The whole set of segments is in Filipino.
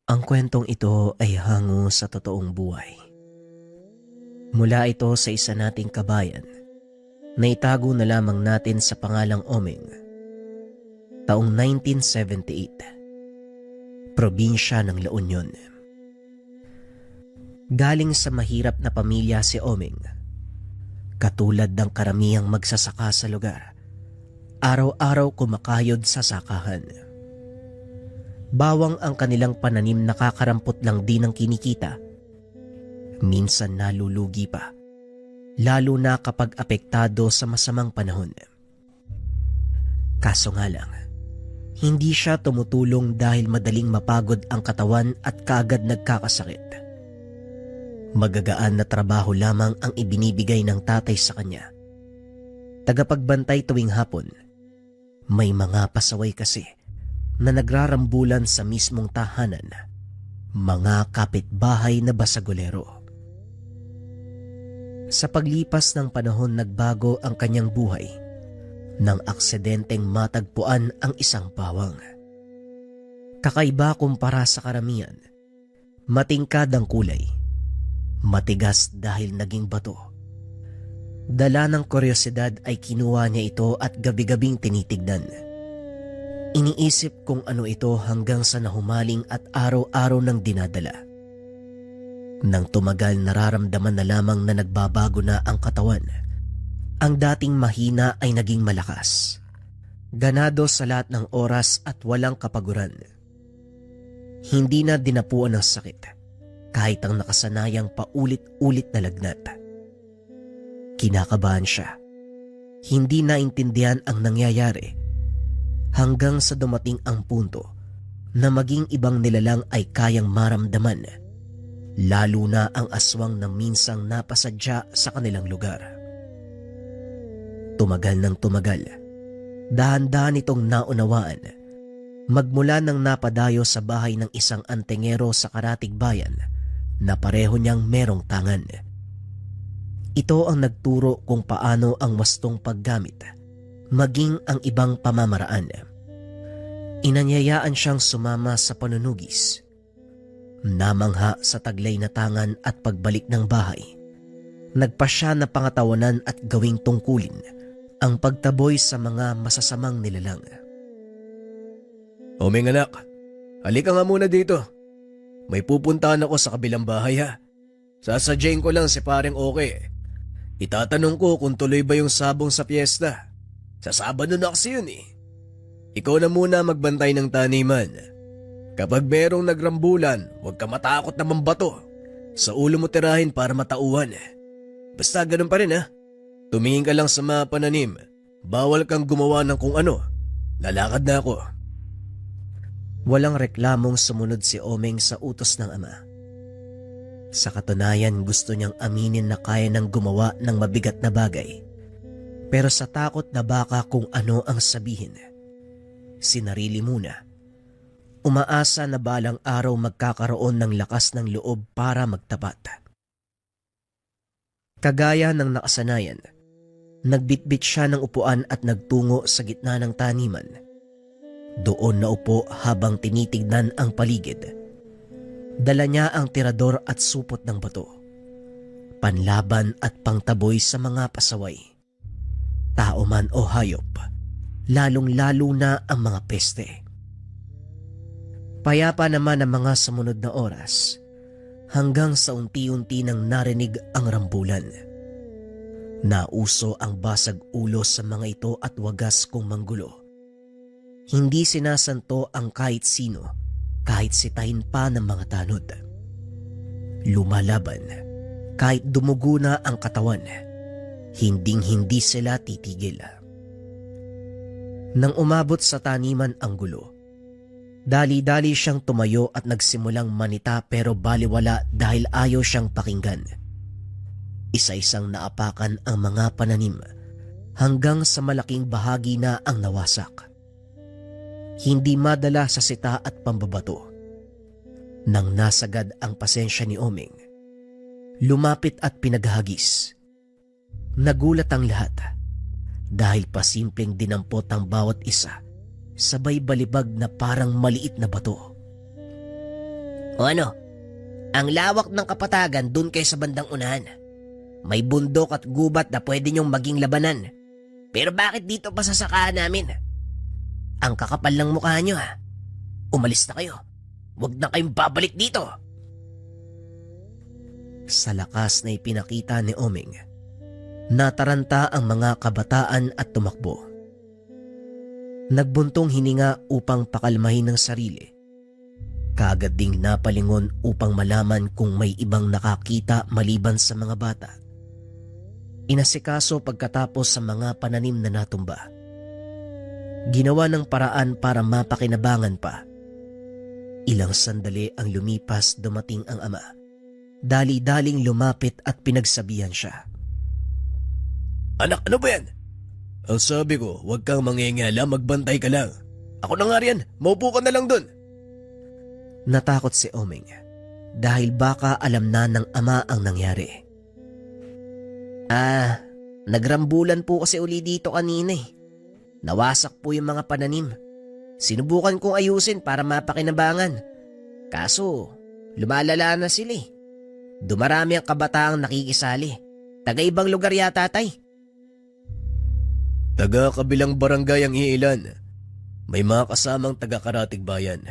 Ang kwentong ito ay hango sa totoong buhay. Mula ito sa isa nating kabayan na itago na lamang natin sa pangalang Omeng. Taong 1978, probinsya ng La Union. Galing sa mahirap na pamilya si Omeng. Katulad ng karamihang magsasaka sa lugar, araw-araw kumakayod sa sakahan. Bawang ang kanilang pananim, nakakarampot lang din ang kinikita. Minsan nalulugi pa, lalo na kapag apektado sa masamang panahon. Kaso nga lang, hindi siya tumutulong dahil madaling mapagod ang katawan at kaagad nagkakasakit. Magagaan na trabaho lamang ang ibinibigay ng tatay sa kanya. Tagapagbantay tuwing hapon. May mga pasaway kasi na nagrarambulan sa mismong tahanan, mga kapitbahay na basagolero. Sa paglipas ng panahon, nagbago ang kanyang buhay nang aksidenteng matagpuan ang isang bawang. Kakaiba kumpara sa karamihan, matingkad ang kulay, matigas dahil naging bato. Dala ng kuryosidad ay kinuha niya ito at gabi-gabing tinitignan. Iniisip kung ano ito hanggang sa nahumaling at araw-araw nang dinadala. Nang tumagal, nararamdaman na lamang na nagbabago na ang katawan. Ang dating mahina ay naging malakas. Ganado sa lahat ng oras at walang kapaguran. Hindi na dinapuan ng sakit, kahit ang nakasanayang paulit-ulit na lagnat. Kinakabahan siya. Hindi naintindihan ang nangyayari. Hanggang sa dumating ang punto na maging ibang nilalang ay kayang maramdaman, lalo na ang aswang na minsang napasadya sa kanilang lugar. Tumagal ng tumagal, dahan-dahan itong naunawaan, magmula nang napadayo sa bahay ng isang antingero sa karatig bayan na pareho niyang merong tangan. Ito ang nagturo kung paano ang wastong paggamit, maging ang ibang pamamaraan. Inanyayaan siyang sumama sa panunugis. Namangha sa taglay na tangan at pagbalik ng bahay, nagpasya na pangatawanan at gawing tungkulin ang pagtaboy sa mga masasamang nilalang. Omeng anak, halika nga muna dito. May pupuntahan ako sa kabilang bahay ha. Sasadyain ko lang si pareng okay. Itatanong ko kung tuloy ba yung sabong sa piyesta. Sa Sabado na kasi yun eh. Ikaw na muna magbantay ng taniman. Kapag merong nagrambulan, huwag ka matakot na mambato. Sa ulo mo tirahin para matauhan. Basta ganun pa rin ha. Tumingin ka lang sa mga pananim. Bawal kang gumawa ng kung ano. Lalakad na ako. Walang reklamong sumunod si Omeng sa utos ng ama. Sa katunayan, gusto niyang aminin na kaya nang gumawa ng mabigat na bagay. Pero sa takot na baka kung ano ang sabihin, sinarili muna. Umaasa na balang araw magkakaroon ng lakas ng loob para magtapat. Kagaya ng nakasanayan, nagbitbit siya ng upuan at nagtungo sa gitna ng taniman. Doon naupo habang tinitignan ang paligid. Dala niya ang tirador at supot ng bato, panlaban at pangtaboy sa mga pasaway. Tao man o hayop, lalong-lalo na ang mga peste. Payapa naman ang mga sumunod na oras, hanggang sa unti-unti nang narinig ang rambulan. Nauso ang basag ulo sa mga ito at wagas kung manggulo. Hindi sinasanto ang kahit sino, kahit sitahin pa ng mga tanod. Lumalaban, kahit dumugo na ang katawan. Hinding-hindi sila titigil. Nang umabot sa taniman ang gulo, dali-dali siyang tumayo at nagsimulang manita pero baliwala dahil ayaw siyang pakinggan. Isa-isang naapakan ang mga pananim hanggang sa malaking bahagi na ang nawasak. Hindi madala sa sita at pambabato. Nang nasagad ang pasensya ni Omeng, lumapit at pinaghagis. Nagulat ang lahat dahil pasimpleng dinampot ang bawat isa, sabay balibag na parang maliit na bato. O ano? Ang lawak ng kapatagan dun kay sa bandang unahan. May bundok at gubat na pwede niyong maging labanan. Pero bakit dito pa sa sakahan namin? Ang kakapal ng mukha niyo ha. Umalis na kayo. Huwag na kayong babalik dito. Sa lakas na ipinakita ni Oming, nataranta ang mga kabataan at tumakbo. Nagbuntong hininga upang pakalmahin ng sarili. Kaagad ding napalingon upang malaman kung may ibang nakakita maliban sa mga bata. Inasikaso pagkatapos sa mga pananim na natumba. Ginawa ng paraan para mapakinabangan pa. Ilang sandali ang lumipas, dumating ang ama. Dali-daling lumapit at pinagsabihan siya. Anak, ano ba yan? Ang sabi ko, huwag kang mangingialam, magbantay ka lang. Ako na nga riyan, maupo ka na lang dun. Natakot si Oming dahil baka alam na ng ama ang nangyari. Nagrambulan po kasi uli dito kanina eh. Nawasak po yung mga pananim. Sinubukan kong ayusin para mapakinabangan. Kaso, lumalala na sila eh. Dumarami ang kabataang nakikisali. Taga-ibang lugar yata, tay. Taga-kabilang barangay ang iilan. May mga kasamang taga-Karatig Bayan.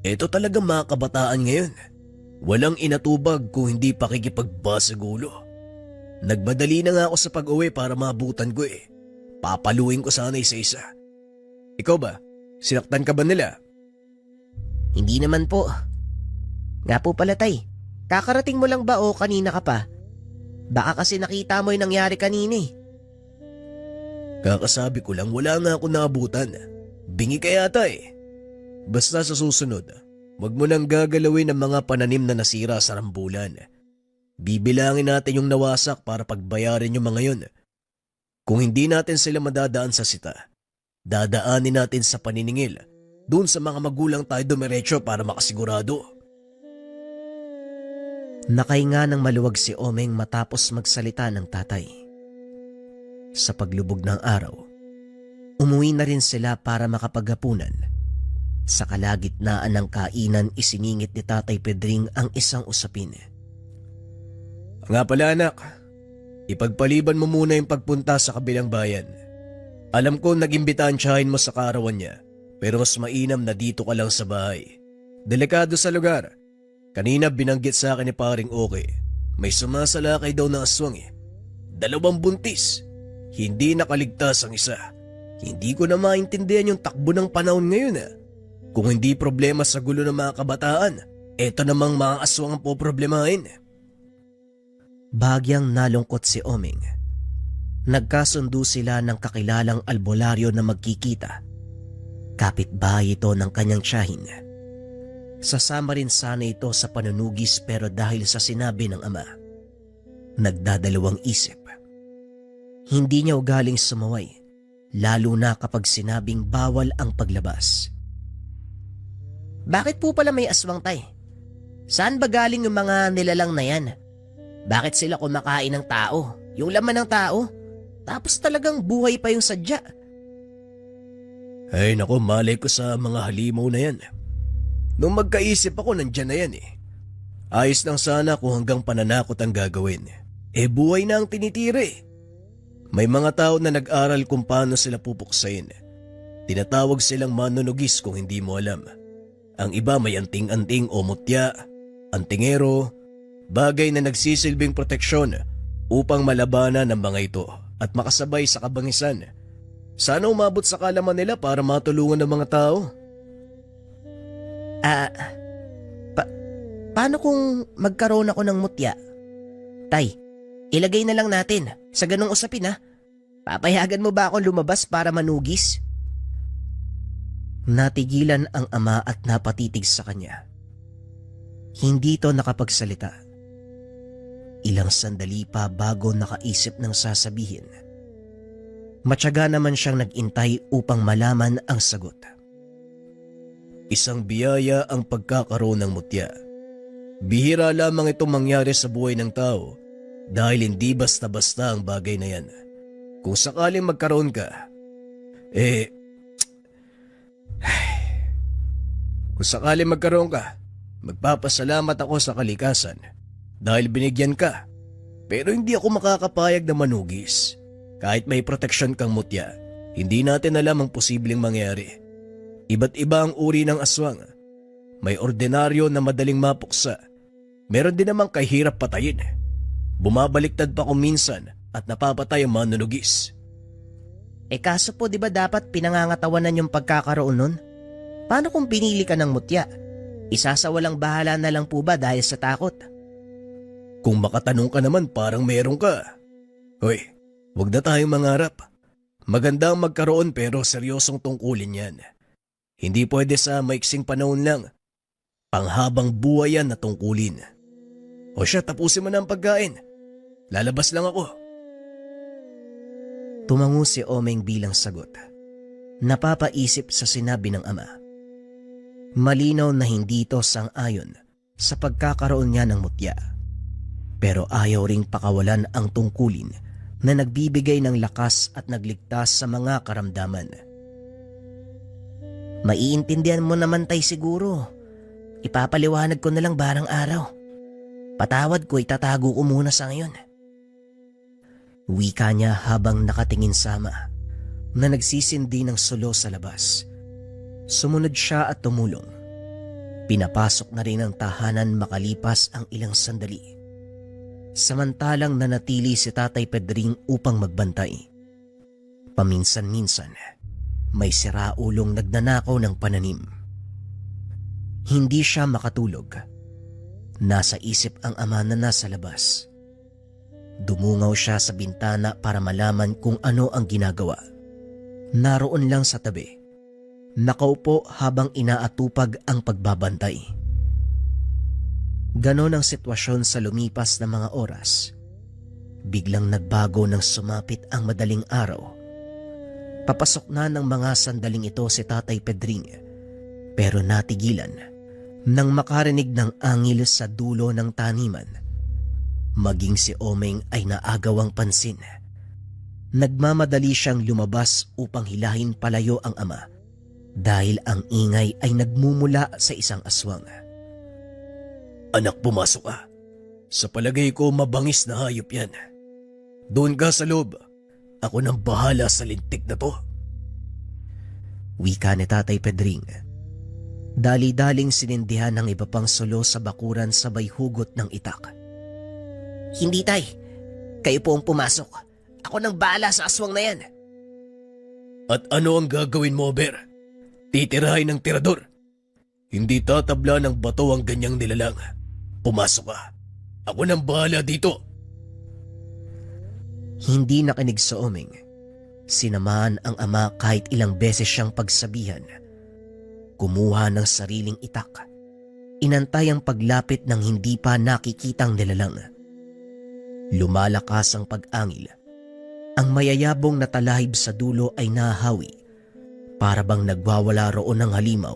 Ito talagang mga kabataan ngayon. Walang inatubag kung hindi pakikipagbasa gulo. Nagmadali na nga ako sa pag-uwi para maabutan ko eh. Papaluin ko sana isa-isa. Ikaw ba? Sinaktan ka ba nila? Hindi naman po. Nga po pala, tay. Kakarating mo lang ba o kanina ka pa? Baka kasi nakita mo yung nangyari kanina eh. Kakasabi ko lang, wala nga ako naabutan. Bingi ka yata eh. Basta sa susunod, wag mo nang gagalawin ang mga pananim na nasira sa rambulan. Bibilangin natin yung nawasak para pagbayarin yung mga yun. Kung hindi natin sila madadaan sa sita, dadaanin natin sa paniningil doon sa mga magulang tayo dumiretso para makasigurado. Nakahinga ng maluwag si Omeng matapos magsalita ng tatay. Sa paglubog ng araw, umuwi na rin sila para makapaghapunan. Sa kalagitnaan ng kainan, isiningit ni Tatay Pedring ang isang usapin. Nga pala anak, ipagpaliban mo muna yung pagpunta sa kabilang bayan. Alam ko nag-imbitahan tiyahin mo sa kaarawan niya, pero mas mainam na dito ka lang sa bahay. Delikado sa lugar. Kanina binanggit sa akin ni paring Oke, may sumasalakay daw na aswang eh. 2 buntis. Hindi nakaligtas ang isa. Hindi ko na maintindihan yung takbo ng panahon ngayon ah. Kung hindi problema sa gulo ng mga kabataan, eto namang mga aswang ang poproblemahin. Bagyang nalungkot si Oming. Nagkasundo sila ng kakilalang albularyo na magkikita. Kapitbahay ito ng kanyang tiyahin. Sasama rin sana ito sa panunugis pero dahil sa sinabi ng ama, nagdadalawang isip. Hindi niya ugaling sumaway, lalo na kapag sinabing bawal ang paglabas. Bakit po pala may aswang, tay? Saan ba galing yung mga nilalang na yan? Bakit sila kumakain ng tao? Yung laman ng tao? Tapos talagang buhay pa yung sadya. Ay nako, malay ko sa mga halimaw na yan. Nung magkaisip ako, nandyan na yan eh. Ayos lang sana kung hanggang pananakot ang gagawin. Buhay na ang tinitira eh. May mga tao na nag-aral kung paano sila pupuksain. Tinatawag silang manunugis kung hindi mo alam. Ang iba may anting-anting o mutya, antingero, bagay na nagsisilbing proteksyon upang malabanan ng mga ito at makasabay sa kabangisan. Sana umabot sa kalaman nila para matulungan ng mga tao. Paano kung magkaroon ako ng mutya? Tay, ilagay na lang natin sa ganong usapin ha. Papayagan mo ba akong lumabas para manugis? Natigilan ang ama at napatitig sa kanya. Hindi ito nakapagsalita. Ilang sandali pa bago nakaisip ng sasabihin. Matyaga naman siyang nag-intay upang malaman ang sagot. Isang biyaya ang pagkakaroon ng mutya. Bihira lamang itong mangyari sa buhay ng tao dahil hindi basta-basta ang bagay na yan. Kung sakaling magkaroon ka, Magpapasalamat ako sa kalikasan dahil binigyan ka. Pero hindi ako makakapayag na manugis. Kahit may proteksyon kang mutya, hindi natin alam ang posibleng mangyari. Iba't iba ang uri ng aswang. May ordinaryo na madaling mapuksa. Meron din namang kahirap patayin. Bumabaliktad pa kung minsan at napapatay ang manunugis. Kaso po di ba dapat pinangangatawanan yung pagkakaroon nun? Paano kung pinili ka ng mutya? Isasawalang bahala na lang po ba dahil sa takot? Kung makatanong ka naman parang meron ka. Hoy, wag na tayong mangarap. Maganda ang magkaroon pero seryosong tungkulin yan. Hindi pwede sa maiksing panahon lang. Panghabang buhay yan na tungkulin. O siya, tapusin mo na ang pagkain. Lalabas lang ako. Tumango si Omeng bilang sagot. Napapaisip sa sinabi ng ama. Malinaw na hindi ito sang-ayon sa pagkakaroon niya ng mutya. Pero ayaw ring pakawalan ang tungkulin na nagbibigay ng lakas at nagligtas sa mga karamdaman. Maiintindihan mo naman tay siguro. Ipapaliwanag ko na lang barang araw. Patawad ko, itatago ko muna sa ngayon. Wika niya habang nakatingin sa ama na nagsisindi ng sulo sa labas. Sumunod siya at tumulong. Pinapasok na rin ang tahanan makalipas ang ilang sandali. Samantalang nanatili si Tatay Pedring upang magbantay. Paminsan-minsan, may siraulong nagnanakaw ng pananim. Hindi siya makatulog. Nasa isip ang ama na nasa labas. Dumungaw siya sa bintana para malaman kung ano ang ginagawa. Naroon lang sa tabi. Nakaupo habang inaatupag ang pagbabantay. Ganon ang sitwasyon sa lumipas na mga oras. Biglang nagbago nang sumapit ang madaling araw. Papasok na ng mga sandaling ito si Tatay Pedring, pero natigilan nang makarinig ng angil sa dulo ng taniman. Maging si Omeng ay naagawang pansin. Nagmamadali siyang lumabas upang hilahin palayo ang ama dahil ang ingay ay nagmumula sa isang aswang. Anak, pumasok ka. Sa palagay ko mabangis na hayop yan. Doon ka sa loob. Ako nang bahala sa lintik na to. Wika ni Tatay Pedring. Dali-daling sinindihan ng iba pang sulo sa bakuran sabay hugot ng itak. Hindi tay, kayo po ang pumasok. Ako nang bahala sa aswang na yan. At ano ang gagawin mo, Ber? Titirahin ng tirador. Hindi tatabla ng bato ang ganyang nilalang. Pumasok ka. Ako nang bahala dito. Hindi nakinig sa Omeng. Sinamahan ang ama kahit ilang beses siyang pagsabihan. Kumuha ng sariling itak. Inantay ang paglapit ng hindi pa nakikitang nilalang. Lumalakas ang pag-angil. Ang mayayabong na talahib sa dulo ay nahahawi. Para bang nagwawala roon ng halimaw.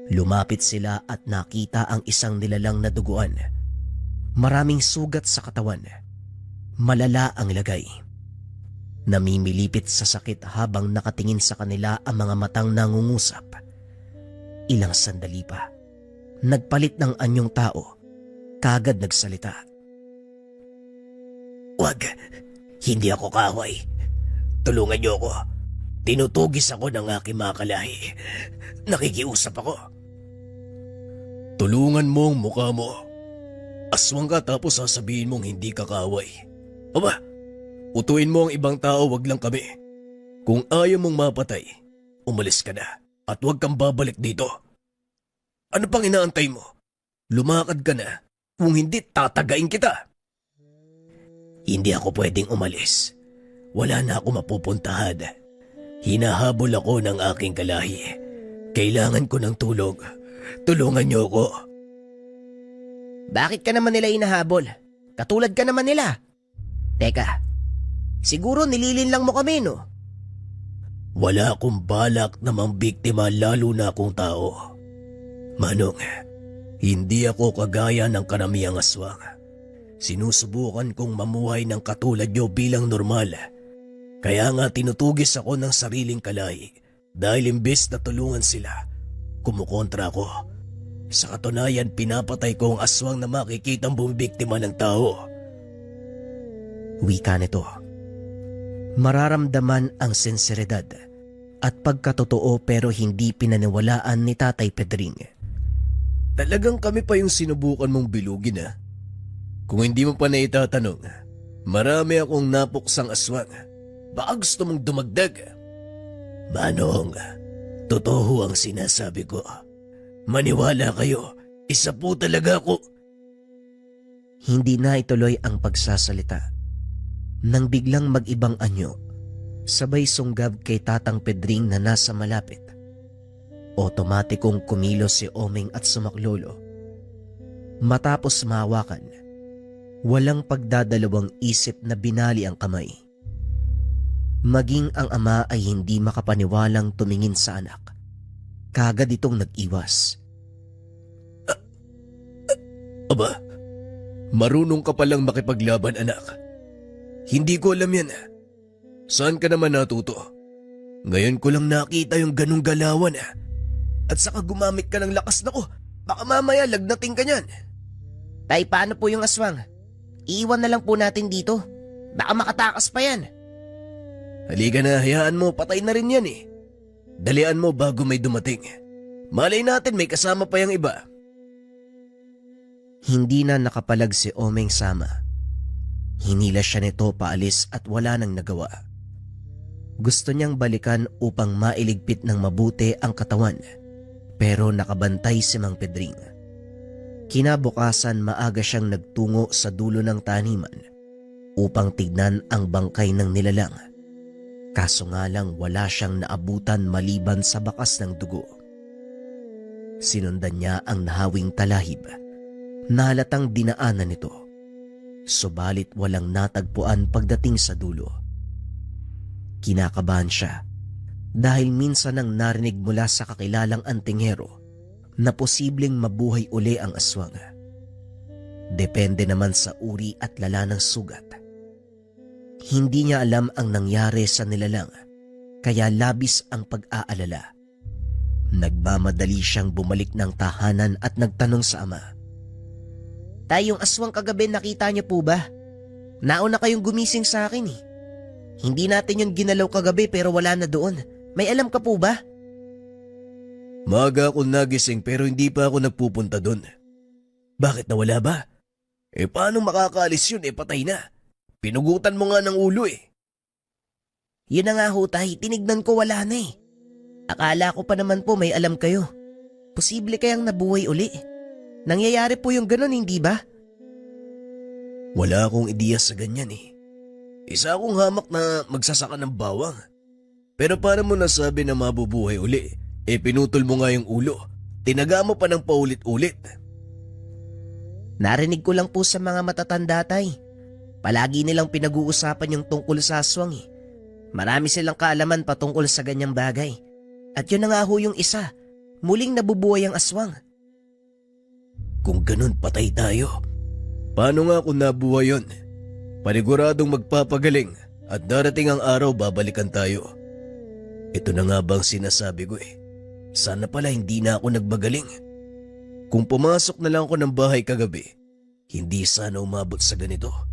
Lumapit sila at nakita ang isang nilalang na duguan. Maraming sugat sa katawan. Malala ang lagay. Namimilipit sa sakit habang nakatingin sa kanila ang mga matang nangungusap. Ilang sandali pa, nagpalit ng anyong tao, kagad nagsalita. Wag, hindi ako kaaway. Tulungan niyo ako. Tinutugis ako ng aking mga kalahi. Nakikiusap ako. Tulungan mo ang mukha mo. Aswang ka tapos sasabihin mong hindi ka kaaway. Aba, utuin mo ang ibang tao, wag lang kami. Kung ayaw mong mapatay, umalis ka na at huwag kang babalik dito. Ano pang inaantay mo? Lumakad ka na. Kung hindi, tatagain kita. Hindi ako pwedeng umalis. Wala na ako mapupuntahan. Hinahabol ako ng aking kalahi. Kailangan ko ng tulong. Tulungan niyo ako. Bakit ka naman nila inahabol? Katulad ka naman nila. Teka, siguro nililin lang mo kami, no? Wala akong balak na mambiktima, lalo na akong tao. Manong, hindi ako kagaya ng karamihang aswang. Sinusubukan kong mamuhay ng katulad niyo bilang normal. Kaya nga tinutugis ako ng sariling kalahi dahil imbes na tulungan sila, kumukontra ako. Sa katunayan, pinapatay ko ang aswang na makikitang bumibiktima ng tao. Wika nito. Mararamdaman ang sinseridad at pagkatotoo pero hindi pinaniwalaan ni Tatay Pedring. Talagang kami pa yung sinubukan mong bilugin ha? Kung hindi mo pa na itatanong, marami akong napuksang aswang. Baka gusto mong dumagdag. Manong, totoo ang sinasabi ko. Maniwala kayo, isa po talaga ako. Hindi na ituloy ang pagsasalita. Nang biglang mag-ibang anyo, sabay sunggab kay Tatang Pedring na nasa malapit. Otomatikong kumilos si Omeng at sumaklolo. Matapos mahawakan, walang pagdadalawang isip na binali ang kamay. Maging ang ama ay hindi makapaniwalang tumingin sa anak. Kagad itong nag-iwas. Aba, marunong ka palang makipaglaban anak. Hindi ko alam yan. Saan ka naman natuto? Ngayon ko lang nakita yung ganung galawan At saka gumamit ka ng lakas na ko. Baka mamaya lagnating ka niyan. Tay, paano po yung aswang? Iiwan na lang po natin dito. Baka makatakas pa yan. Halika na, hayaan mo, patay na rin yan Dalian mo bago may dumating. Malay natin may kasama pa yung iba. Hindi na nakapalag si Omeng Sama. Hinila siya nito paalis at wala nang nagawa. Gusto niyang balikan upang mailigpit ng mabuti ang katawan, pero nakabantay si Mang Pedring. Kinabukasan maaga siyang nagtungo sa dulo ng taniman upang tignan ang bangkay ng nilalang. Kaso nga lang wala siyang naabutan maliban sa bakas ng dugo. Sinundan niya ang nahawing talahib. Nahalatang dinaanan nito. Subalit walang natagpuan pagdating sa dulo. Kinakabahan siya dahil minsan nang narinig mula sa kakilalang antingero na posibleng mabuhay uli ang aswang. Depende naman sa uri at lala ng sugat. Hindi niya alam ang nangyari sa nilalang, kaya labis ang pag-aalala. Nagmamadali siyang bumalik ng tahanan at nagtanong sa ama. Tay, yung aswang kagabi nakita niyo po ba? Nauna kayong gumising sa akin Hindi natin yun ginalaw kagabi pero wala na doon. May alam ka po ba? Maaga akong nagising pero hindi pa ako nagpupunta doon. Bakit nawala ba? Paano makakaalis yun patay na? Pinugutan mo nga ng ulo Yun na nga ho tay, tinignan ko wala na Akala ko pa naman po may alam kayo. Posible kayang nabuhay uli. Nangyayari po yung ganun, hindi ba? Wala akong ideya sa ganyan Isa akong hamak na magsasaka ng bawang. Pero paano mo nasabi na mabubuhay uli? Pinutol mo nga yung ulo. Tinaga mo pa ng paulit-ulit. Narinig ko lang po sa mga matatanda tay. Palagi nilang pinag-uusapan yung tungkol sa aswang Marami silang kaalaman patungkol sa ganyang bagay. At yun na nga ho yung isa. Muling nabubuhay ang aswang. Kung ganun, patay tayo. Paano nga kung nabuhay yun? Paniguradong magpapagaling at darating ang araw babalikan tayo. Ito na nga bang sinasabi ko Sana pala hindi na ako nagmagaling. Kung pumasok na lang ako ng bahay kagabi, hindi sana umabot sa ganito.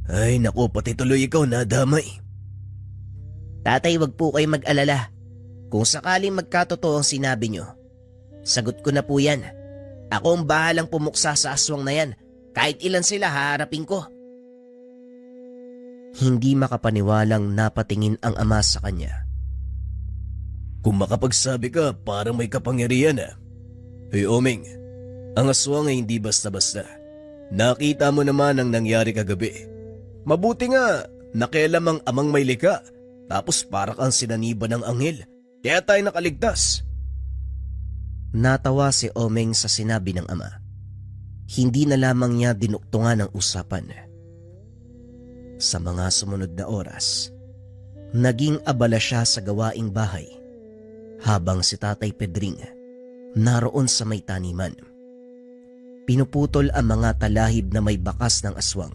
Ay nako, pati tuloy ikaw nadamay. Tatay, wag po kayo mag-alala. Kung sakaling magkatotoo ang sinabi nyo, sagot ko na po yan. Ako ang bahalang pumuksa sa aswang na yan. Kahit ilan sila haharapin ko. Hindi makapaniwalang napatingin ang ama sa kanya. Kung makapagsabi ka, parang may kapangyarihan Hey Omeng, ang aswang ay hindi basta-basta. Nakita mo naman ang nangyari kagabi. Mabuti nga, nakialam ang amang may likha. Tapos para kang sinaniba ng anghel. Kaya tayo nakaligtas. Natawa si Omeng sa sinabi ng ama. Hindi na lamang niya dinuktungan ang usapan. Sa mga sumunod na oras, naging abala siya sa gawaing bahay habang si Tatay Pedring naroon sa may taniman. Pinuputol ang mga talahib na may bakas ng aswang.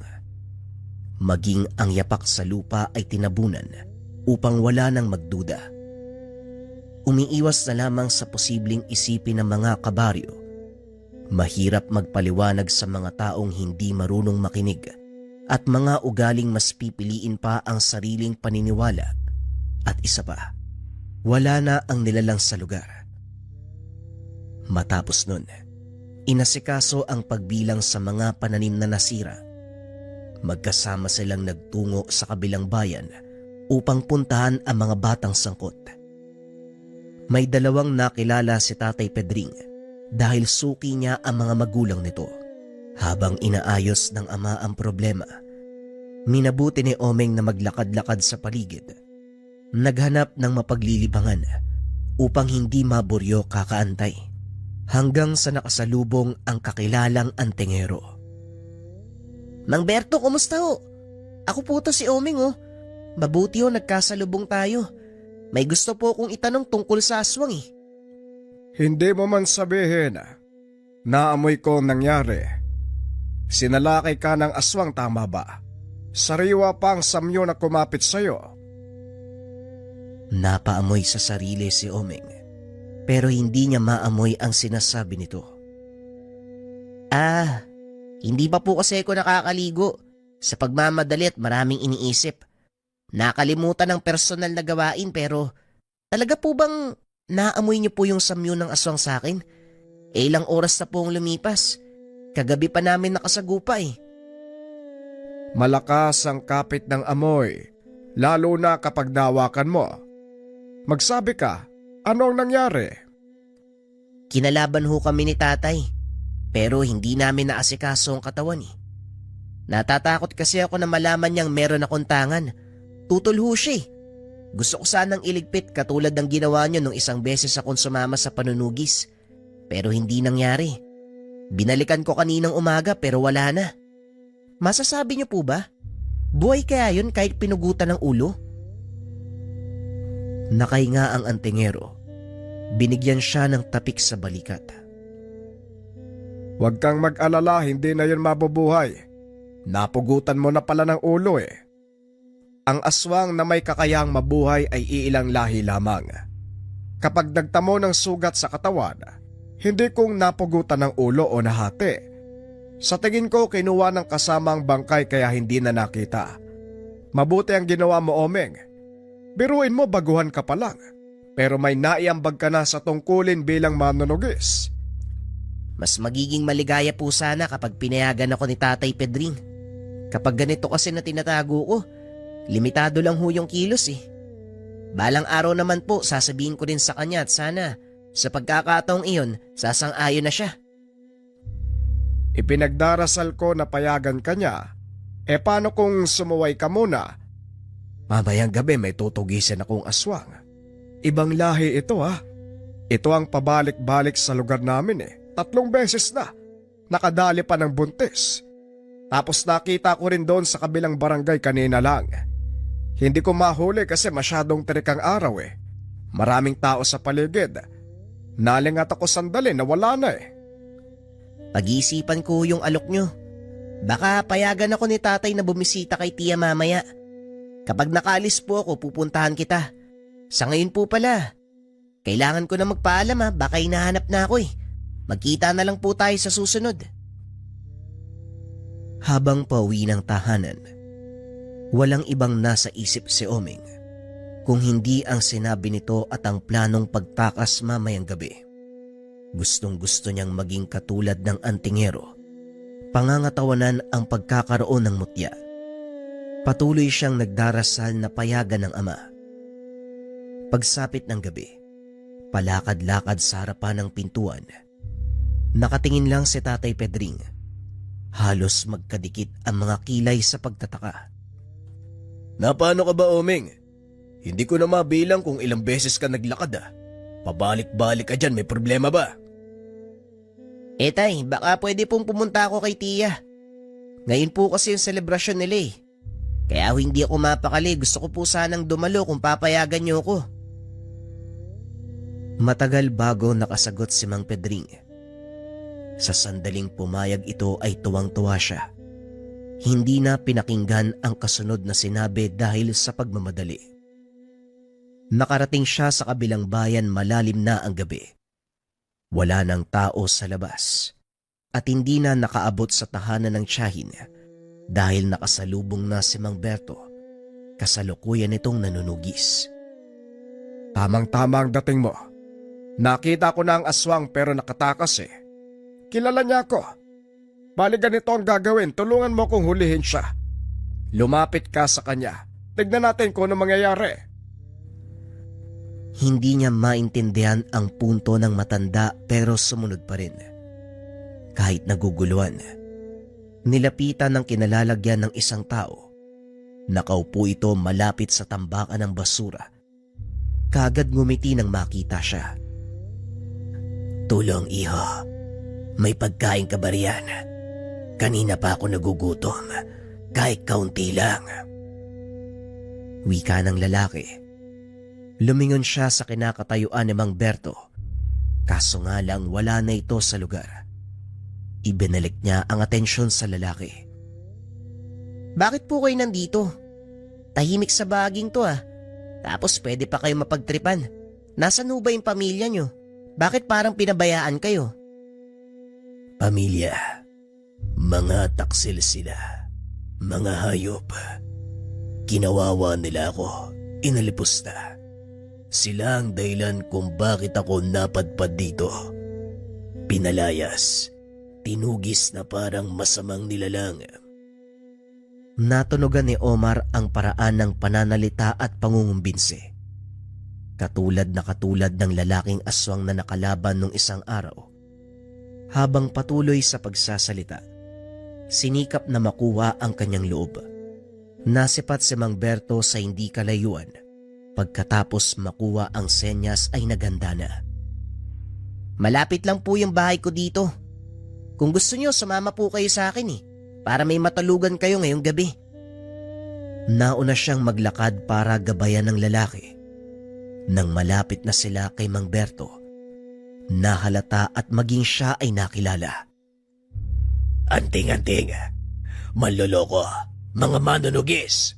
Maging ang yapak sa lupa ay tinabunan upang wala nang magduda. Umiiwas na lamang sa posibleng isipin ng mga kabaryo Mahirap magpaliwanag sa mga taong hindi marunong makinig at mga ugaling mas pipiliin pa ang sariling paniniwala. At isa pa, wala na ang nilalang sa lugar. Matapos nun, inasikaso ang pagbilang sa mga pananim na nasira. Magkasama silang nagtungo sa kabilang bayan upang puntahan ang mga batang sangkot. May dalawang nakilala si Tatay Pedring dahil suki niya ang mga magulang nito. Habang inaayos ng ama ang problema, minabuti ni Omeng na maglakad-lakad sa paligid. Naghanap ng mapaglilibangan upang hindi maburyo kakaantay hanggang sa nakasalubong ang kakilalang antingero. Mang Berto, kumusta ho? Ako po to si Omeng oh. Mabuti ho nagkasalubong tayo. May gusto po akong itanong tungkol sa aswang eh. Hindi mo man sabihin, naamoy ko ang nangyari. Sinalakay ka ng aswang, tama ba? Sariwa pa ang samyo na kumapit sa'yo. Napaamoy sa sarili si Omeng, pero hindi niya maamoy ang sinasabi nito. Hindi pa po kasi ako nakakaligo. Sa pagmamadali at maraming iniisip. Nakalimutan ng personal na gawain pero talaga po bang naamoy niyo po yung samyo ng aswang sa akin? Ilang oras na pong lumipas. Kagabi pa namin nakasagupa eh. Malakas ang kapit ng amoy, lalo na kapag nawakan mo. Magsabi ka, ano ang nangyari? Kinalaban ho kami ni tatay, pero hindi namin naasikaso ang katawan eh. Natatakot kasi ako na malaman niyang meron akong tangan. Tutol ho siya eh. Gusto ko sanang iligpit katulad ng ginawa niyo nung isang beses akong sumama sa panunugis. Pero hindi nangyari. Binalikan ko kaninang umaga pero wala na. Masasabi niyo po ba? Buhay kaya yun kahit pinugutan ng ulo? Nakahinga ang antingero. Binigyan siya ng tapik sa balikat. Huwag kang mag-alala, hindi na yun mabubuhay. Napugutan mo na pala ng ulo eh. Ang aswang na may kakayahang mabuhay ay iilang lahi lamang. Kapag nagtamo ng sugat sa katawan, hindi kong napugutan ng ulo o nahati. Sa tingin ko kinuha ng kasamang bangkay kaya hindi na nakita. Mabuti ang ginawa mo, Omeng. Biruin mo baguhan ka pa lang, pero may naiambag ka na sa tungkulin bilang manunugis. Mas magiging maligaya po sana kapag pinayagan ako ni Tatay Pedring. Kapag ganito kasi na tinatago ko, limitado lang ho yung kilos eh. Balang araw naman po sasabihin ko rin sa kanya at sana sa pagkakataong iyon sasang-ayon na siya. Ipinagdarasal ko na payagan ka niya. E paano kung sumuway ka muna? Mamayang gabi may tutugisin akong aswang. Ibang lahi ito ha. Ito ang pabalik-balik sa lugar namin eh. 3 beses na. Nakadali pa ng buntis. Tapos nakita ko rin doon sa kabilang barangay kanina lang. Hindi ko mahuli kasi masyadong tirik ang araw eh. Maraming tao sa paligid. Nalingat ako sandali na wala na eh. Pag-iisipan ko yung alok nyo. Baka payagan ako ni tatay na bumisita kay tiya mamaya. Kapag nakaalis po ako, pupuntahan kita. Sa ngayon po pala, kailangan ko na magpaalam ha, baka hinahanap na ako eh. Magkita na lang po tayo sa susunod. Habang pauwi ng tahanan, walang ibang nasa isip si Omeng kung hindi ang sinabi nito at ang planong pagtakas mamayang gabi. Gustong-gusto niyang maging katulad ng antingero. Pangangatawanan ang pagkakaroon ng mutya. Patuloy siyang nagdarasal na payagan ng ama. Pagsapit ng gabi, palakad-lakad sa harapan ng pintuan. Nakatingin lang si Tatay Pedring. Halos magkadikit ang mga kilay sa pagtataka. Napano ka ba, Omeng? Hindi ko na mabilang kung ilang beses ka naglakad ah. Pabalik-balik ka dyan, may problema ba? Tay, baka pwede pong pumunta ako kay tiya. Ngayon po kasi yung selebrasyon nila eh. Kaya hindi ako mapakali, gusto ko po sanang dumalo kung papayagan niyo ako. Matagal bago nakasagot si Mang Pedring. Sa sandaling pumayag ito ay tuwang-tuwa siya. Hindi na pinakinggan ang kasunod na sinabi dahil sa pagmamadali. Nakarating siya sa kabilang bayan, malalim na ang gabi. Wala nang tao sa labas. at hindi na nakaabot sa tahanan ng tiyahin dahil nakasalubong na si Mang Berto. Kasalukuyan itong nanunugis. Tamang-tama ang dating mo. Nakita ko na ang aswang pero nakatakas eh. Kilala niya ako. Bali ganito ang gagawin, tulungan mo kong hulihin siya. Lumapit ka sa kanya. Tignan natin kung ano mangyayari. Hindi niya maintindihan ang punto ng matanda pero sumunod pa rin. Kahit naguguluhan, nilapitan ng kinalalagyan ng isang tao. Nakaupo ito malapit sa tambakan ng basura. Kaagad ngumiti nang makita siya. Tulong, iho. May pagkain ka ba riyan? Kanina pa ako nagugutom. Kahit kaunti lang. Wika ng lalaki. Lumingon siya sa kinakatayuan ni Mang Berto. Kaso nga lang wala na ito sa lugar. Ibinalik niya ang atensyon sa lalaki. Bakit po kayo nandito? Tahimik sa baging to ah. Tapos pwede pa kayo mapagtripan. Nasaan ho ba yung pamilya nyo? Bakit parang pinabayaan kayo? Pamilya. Mga taksil sila. Mga hayop. Kinawawa nila ako. Inalipos na. Sila ang dahilan kung bakit ako napadpad dito. Pinalayas. Tinugis na parang masamang nilalang. Natunugan ni Omar ang paraan ng pananalita at pangungumbinsi. Katulad ng lalaking aswang na nakalaban nung isang araw. Habang patuloy sa pagsasalita, sinikap na makuha ang kanyang loob. Nasipat si Mang Berto sa hindi kalayuan. Pagkatapos makuha ang senyas ay naganda na. Malapit lang po yung bahay ko dito. Kung gusto nyo, sumama po kayo sa akin para may matalugan kayo ngayong gabi. Nauna siyang maglakad para gabayan ng lalaki. Nang malapit na sila kay Mang Berto, nahalata at maging siya ay nakilala. Anting-anting, manloloko, mga manunugis.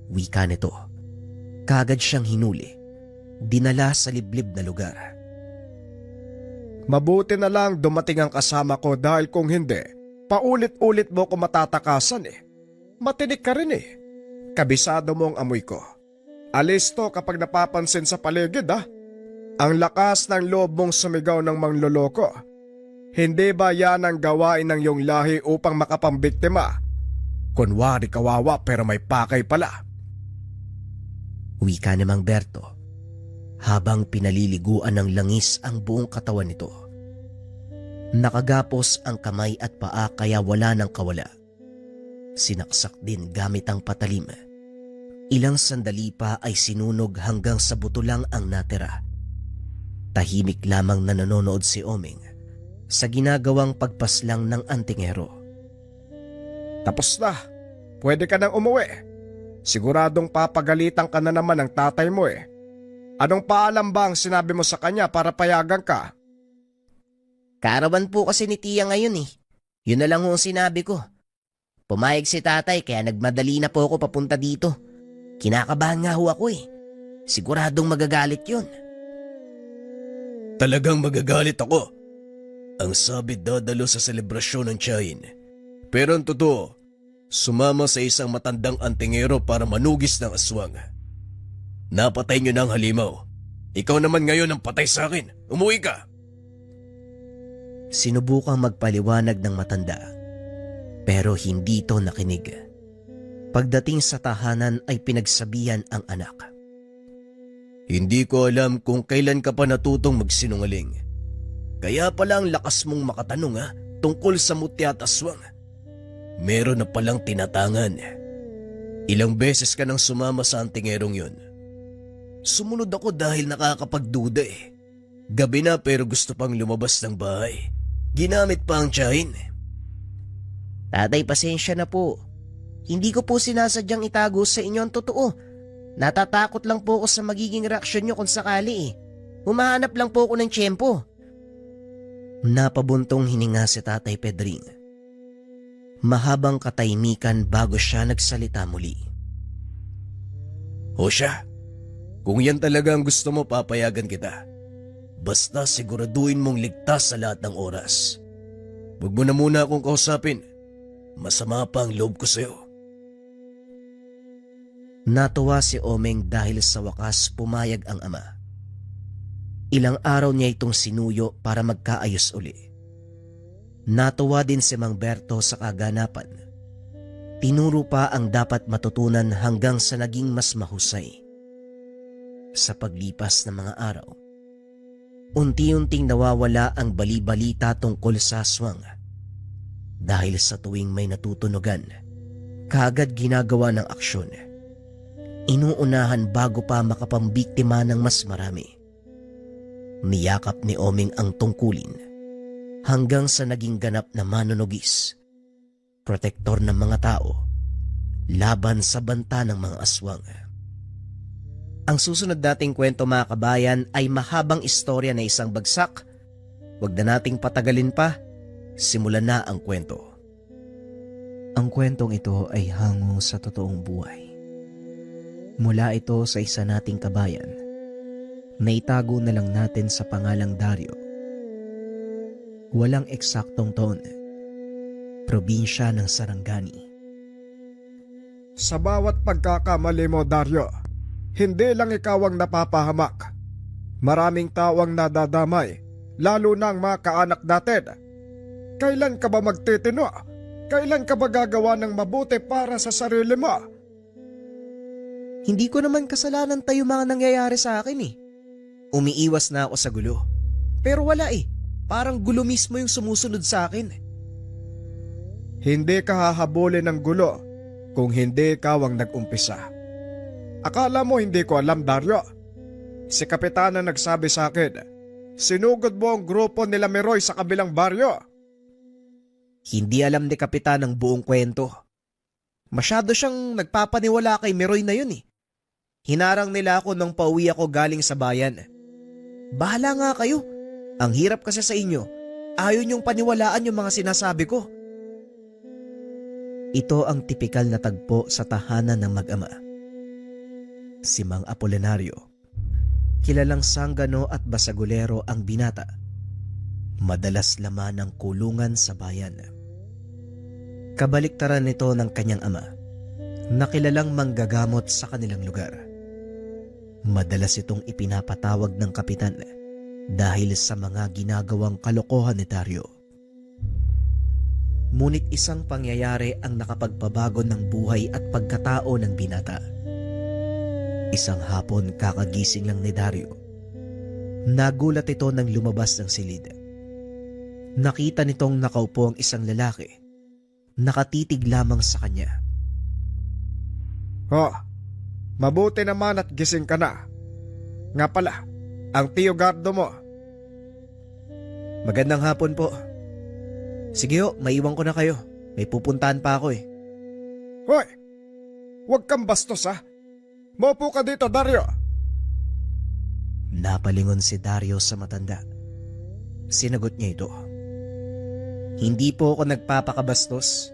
Wika nito. Kagad siyang hinuli. Dinala sa liblib na lugar. Mabuti na lang dumating ang kasama ko dahil kung hindi, paulit-ulit mo ko matatakasan eh. Matinik ka rin eh. Kabisado mo ang amoy ko. Alis to kapag napapansin sa paligid ah. Ang lakas ng loob mong sumigaw ng mangloloko. Hindi ba yan ang gawain ng iyong lahi upang makapambiktima? Kunwari kawawa pero may pakay pala. Wika ni Mang Berto habang pinaliliguan ng langis ang buong katawan nito. Nakagapos ang kamay at paa kaya wala nang kawala. Sinaksak din gamit ang patalim. Ilang sandali pa ay sinunog hanggang sa buto lang ang natira. Tahimik lamang na nanonood si Oming sa ginagawang pagpaslang ng antingero. Tapos na. Pwede ka nang umuwi. Siguradong papagalitan ka na naman ng tatay mo eh. Anong paalam ba ang sinabi mo sa kanya para payagan ka? Kaarawan po kasi ni Tia ngayon. Yun na lang ang sinabi ko. Pumayag si tatay kaya nagmadali na po ako papunta dito. Kinakabahan nga ho ako eh. Siguradong magagalit yun. Talagang magagalit ako. Ang sabi dadalo sa selebrasyon ng tiyahin. Pero ang totoo, sumama sa isang matandang antingero para manugis ng aswang. Napatay niyo ng halimaw. Ikaw naman ngayon ang patay sa akin. Umuwi ka! Sinubukang magpaliwanag ng matanda. Pero hindi ito nakinig. Pagdating sa tahanan ay pinagsabihan ang anak. Hindi ko alam kung kailan ka pa natutong magsinungaling. Kaya pala ang lakas mong makatanong tungkol sa mutya at aswang. Meron na palang tinatangan. Ilang beses ka nang sumama sa antingerong yun. Sumunod ako dahil nakakapagduda eh. Gabi na pero gusto pang lumabas ng bahay. Ginamit pa ang tiyahin. Tatay, pasensya na po. Hindi ko po sinasadyang itago sa inyo ang totoo. Natatakot lang po ako sa magiging reaksyon nyo kung sakali eh. Humahanap lang po ako ng tiyempo. Napabuntong hininga si Tatay Pedring. Mahabang katahimikan bago siya nagsalita muli. O siya, kung yan talaga ang gusto mo, papayagan kita. Basta siguraduhin mong ligtas sa lahat ng oras. Huwag mo na muna akong kausapin. Masama pa ang loob ko sa'yo. Natuwa si Omeng dahil sa wakas pumayag ang ama. Ilang araw niya itong sinuyo para magkaayos uli. Natuwa din si Mang Berto sa kaganapan. Tinuro pa ang dapat matutunan hanggang sa naging mas mahusay. Sa paglipas ng mga araw, unti-unting nawawala ang bali-balita tungkol sa aswang. Dahil sa tuwing may natutunogan, kaagad ginagawa ng aksyon. Inuunahan bago pa makapambiktima ng mas marami. Niyakap ni Omeng ang tungkulin hanggang sa naging ganap na manunugis, protektor ng mga tao, laban sa banta ng mga aswang. Ang susunod nating kwento mga kabayan ay mahabang istorya na isang bagsak. Huwag na nating patagalin pa, simulan na ang kwento. Ang kwentong ito ay hango sa totoong buhay. Mula ito sa isa nating kabayan na itago na lang natin sa pangalang Dario. Walang eksaktong taon. Probinsya ng Sarangani. Sa bawat pagkakamali mo, Dario, hindi lang ikaw ang napapahamak. Maraming tao ang nadadamay, lalo na ang mga kaanak natin. Kailan ka ba magtitino? Kailan ka ba gagawa ng mabuti para sa sarili mo? Hindi ko naman kasalanan tayo mga nangyayari sa akin eh. Umiiwas na ako sa gulo. Pero wala eh. Parang gulo mismo yung sumusunod sa akin. Hindi ka hahabulin ng gulo kung hindi ikaw ang nag-umpisa. Akala mo hindi ko alam, Dario? Si Kapitana nagsabi sa akin, sinugod mo ang grupo nila Meroy sa kabilang baryo. Hindi alam ni Kapitan ang buong kwento. Masyado siyang nagpapaniwala kay Meroy na yun eh. Hinarang nila ako nung pauwi ako galing sa bayan. Bahala nga kayo. Ang hirap kasi sa inyo. Ayaw niyong paniwalaan yung mga sinasabi ko. Ito ang tipikal na tagpo sa tahanan ng mag-ama. Si Mang Apolinario, kilalang sanggano at basagulero ang binata. Madalas laman ng kulungan sa bayan. Kabaliktaran nito ng kanyang ama, na kilalang manggagamot sa kanilang lugar. Madalas itong ipinapatawag ng kapitan dahil sa mga ginagawang kalokohan ni Dario. Ngunit isang pangyayari ang nakapagpabago ng buhay at pagkatao ng binata. Isang hapon kakagising lang ni Dario. Nagulat ito nang lumabas ng silid. Nakita nitong nakaupo ang isang lalaki. Nakatitig lamang sa kanya. Mabuti naman at gising ka na. Nga pala, ang Tio Gardo mo. Magandang hapon po. Sige ho, maiwan ko na kayo. May pupuntahan pa ako eh. Hoy, huwag kang bastos ha. Maupo ka dito, Dario. Napalingon si Dario sa matanda. Sinagot niya ito. Hindi po ako nagpapakabastos.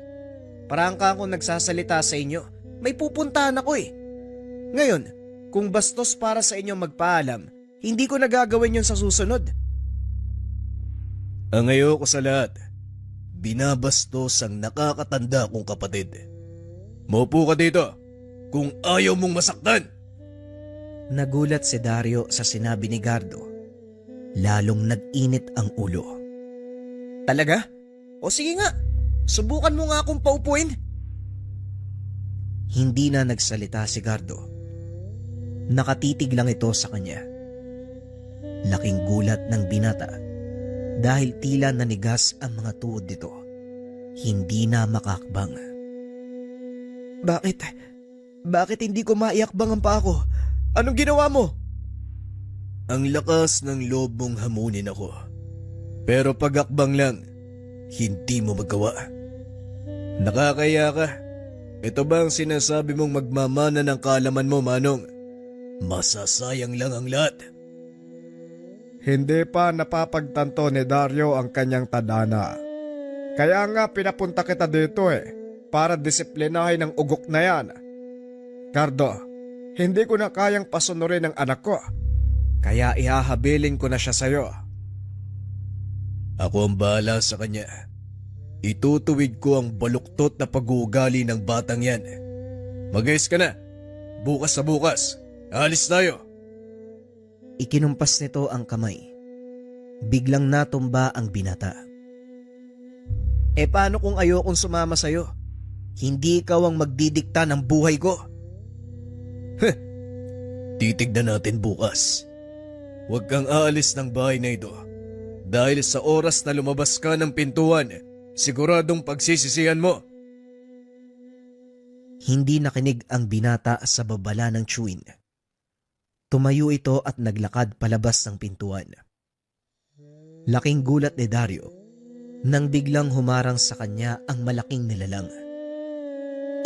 Parang ka akong nagsasalita sa inyo. May pupuntahan ako eh. Ngayon, kung bastos para sa inyo magpaalam, hindi ko nagagawin yun sa susunod. Ang ayoko sa lahat, binabastos ang nakakatanda kong kapatid. Maupo ka dito kung ayaw mong masaktan. Nagulat si Dario sa sinabi ni Gardo. Lalong nag-init ang ulo. Talaga? O sige nga, subukan mo nga akong paupuin. Hindi na nagsalita si Gardo. Nakatitig lang ito sa kanya. Laking gulat ng binata dahil tila nanigas ang mga tuhod nito. Hindi na makakbang. Bakit? Bakit hindi ko maiakbang ang paa ko? Anong ginawa mo? Ang lakas ng loob mong hamunin ako. Pero pag-akbang lang, hindi mo magawa. Nakakaya ka. Ito ba ang sinasabi mong magmamana ng kaalaman mo, Manong? Masasayang lang ang lahat. Hindi pa napapagtanto ni Dario ang kanyang tadhana. Kaya nga pinapunta kita dito para disiplinahin ang ugok na yan. Gardo, hindi ko na kayang pasunurin ang anak ko. Kaya ihahabilin ko na siya sa'yo. Ako ang bahala sa kanya. Itutuwid ko ang baluktot na pag-uugali ng batang yan. Mag-ayos ka na. Bukas sa bukas. Alis tayo. Ikinumpas nito ang kamay. Biglang natumba ang binata. Paano kung ayokong sumama sa'yo? Hindi ikaw ang magdidikta ng buhay ko. Titignan natin bukas. Huwag kang aalis ng bahay na ito. Dahil sa oras na lumabas ka ng pintuan, siguradong pagsisisihan mo. Hindi nakinig ang binata sa babala ng chewin. Tumayo ito at naglakad palabas ng pintuan. Laking gulat ni Dario nang biglang humarang sa kanya ang malaking nilalang.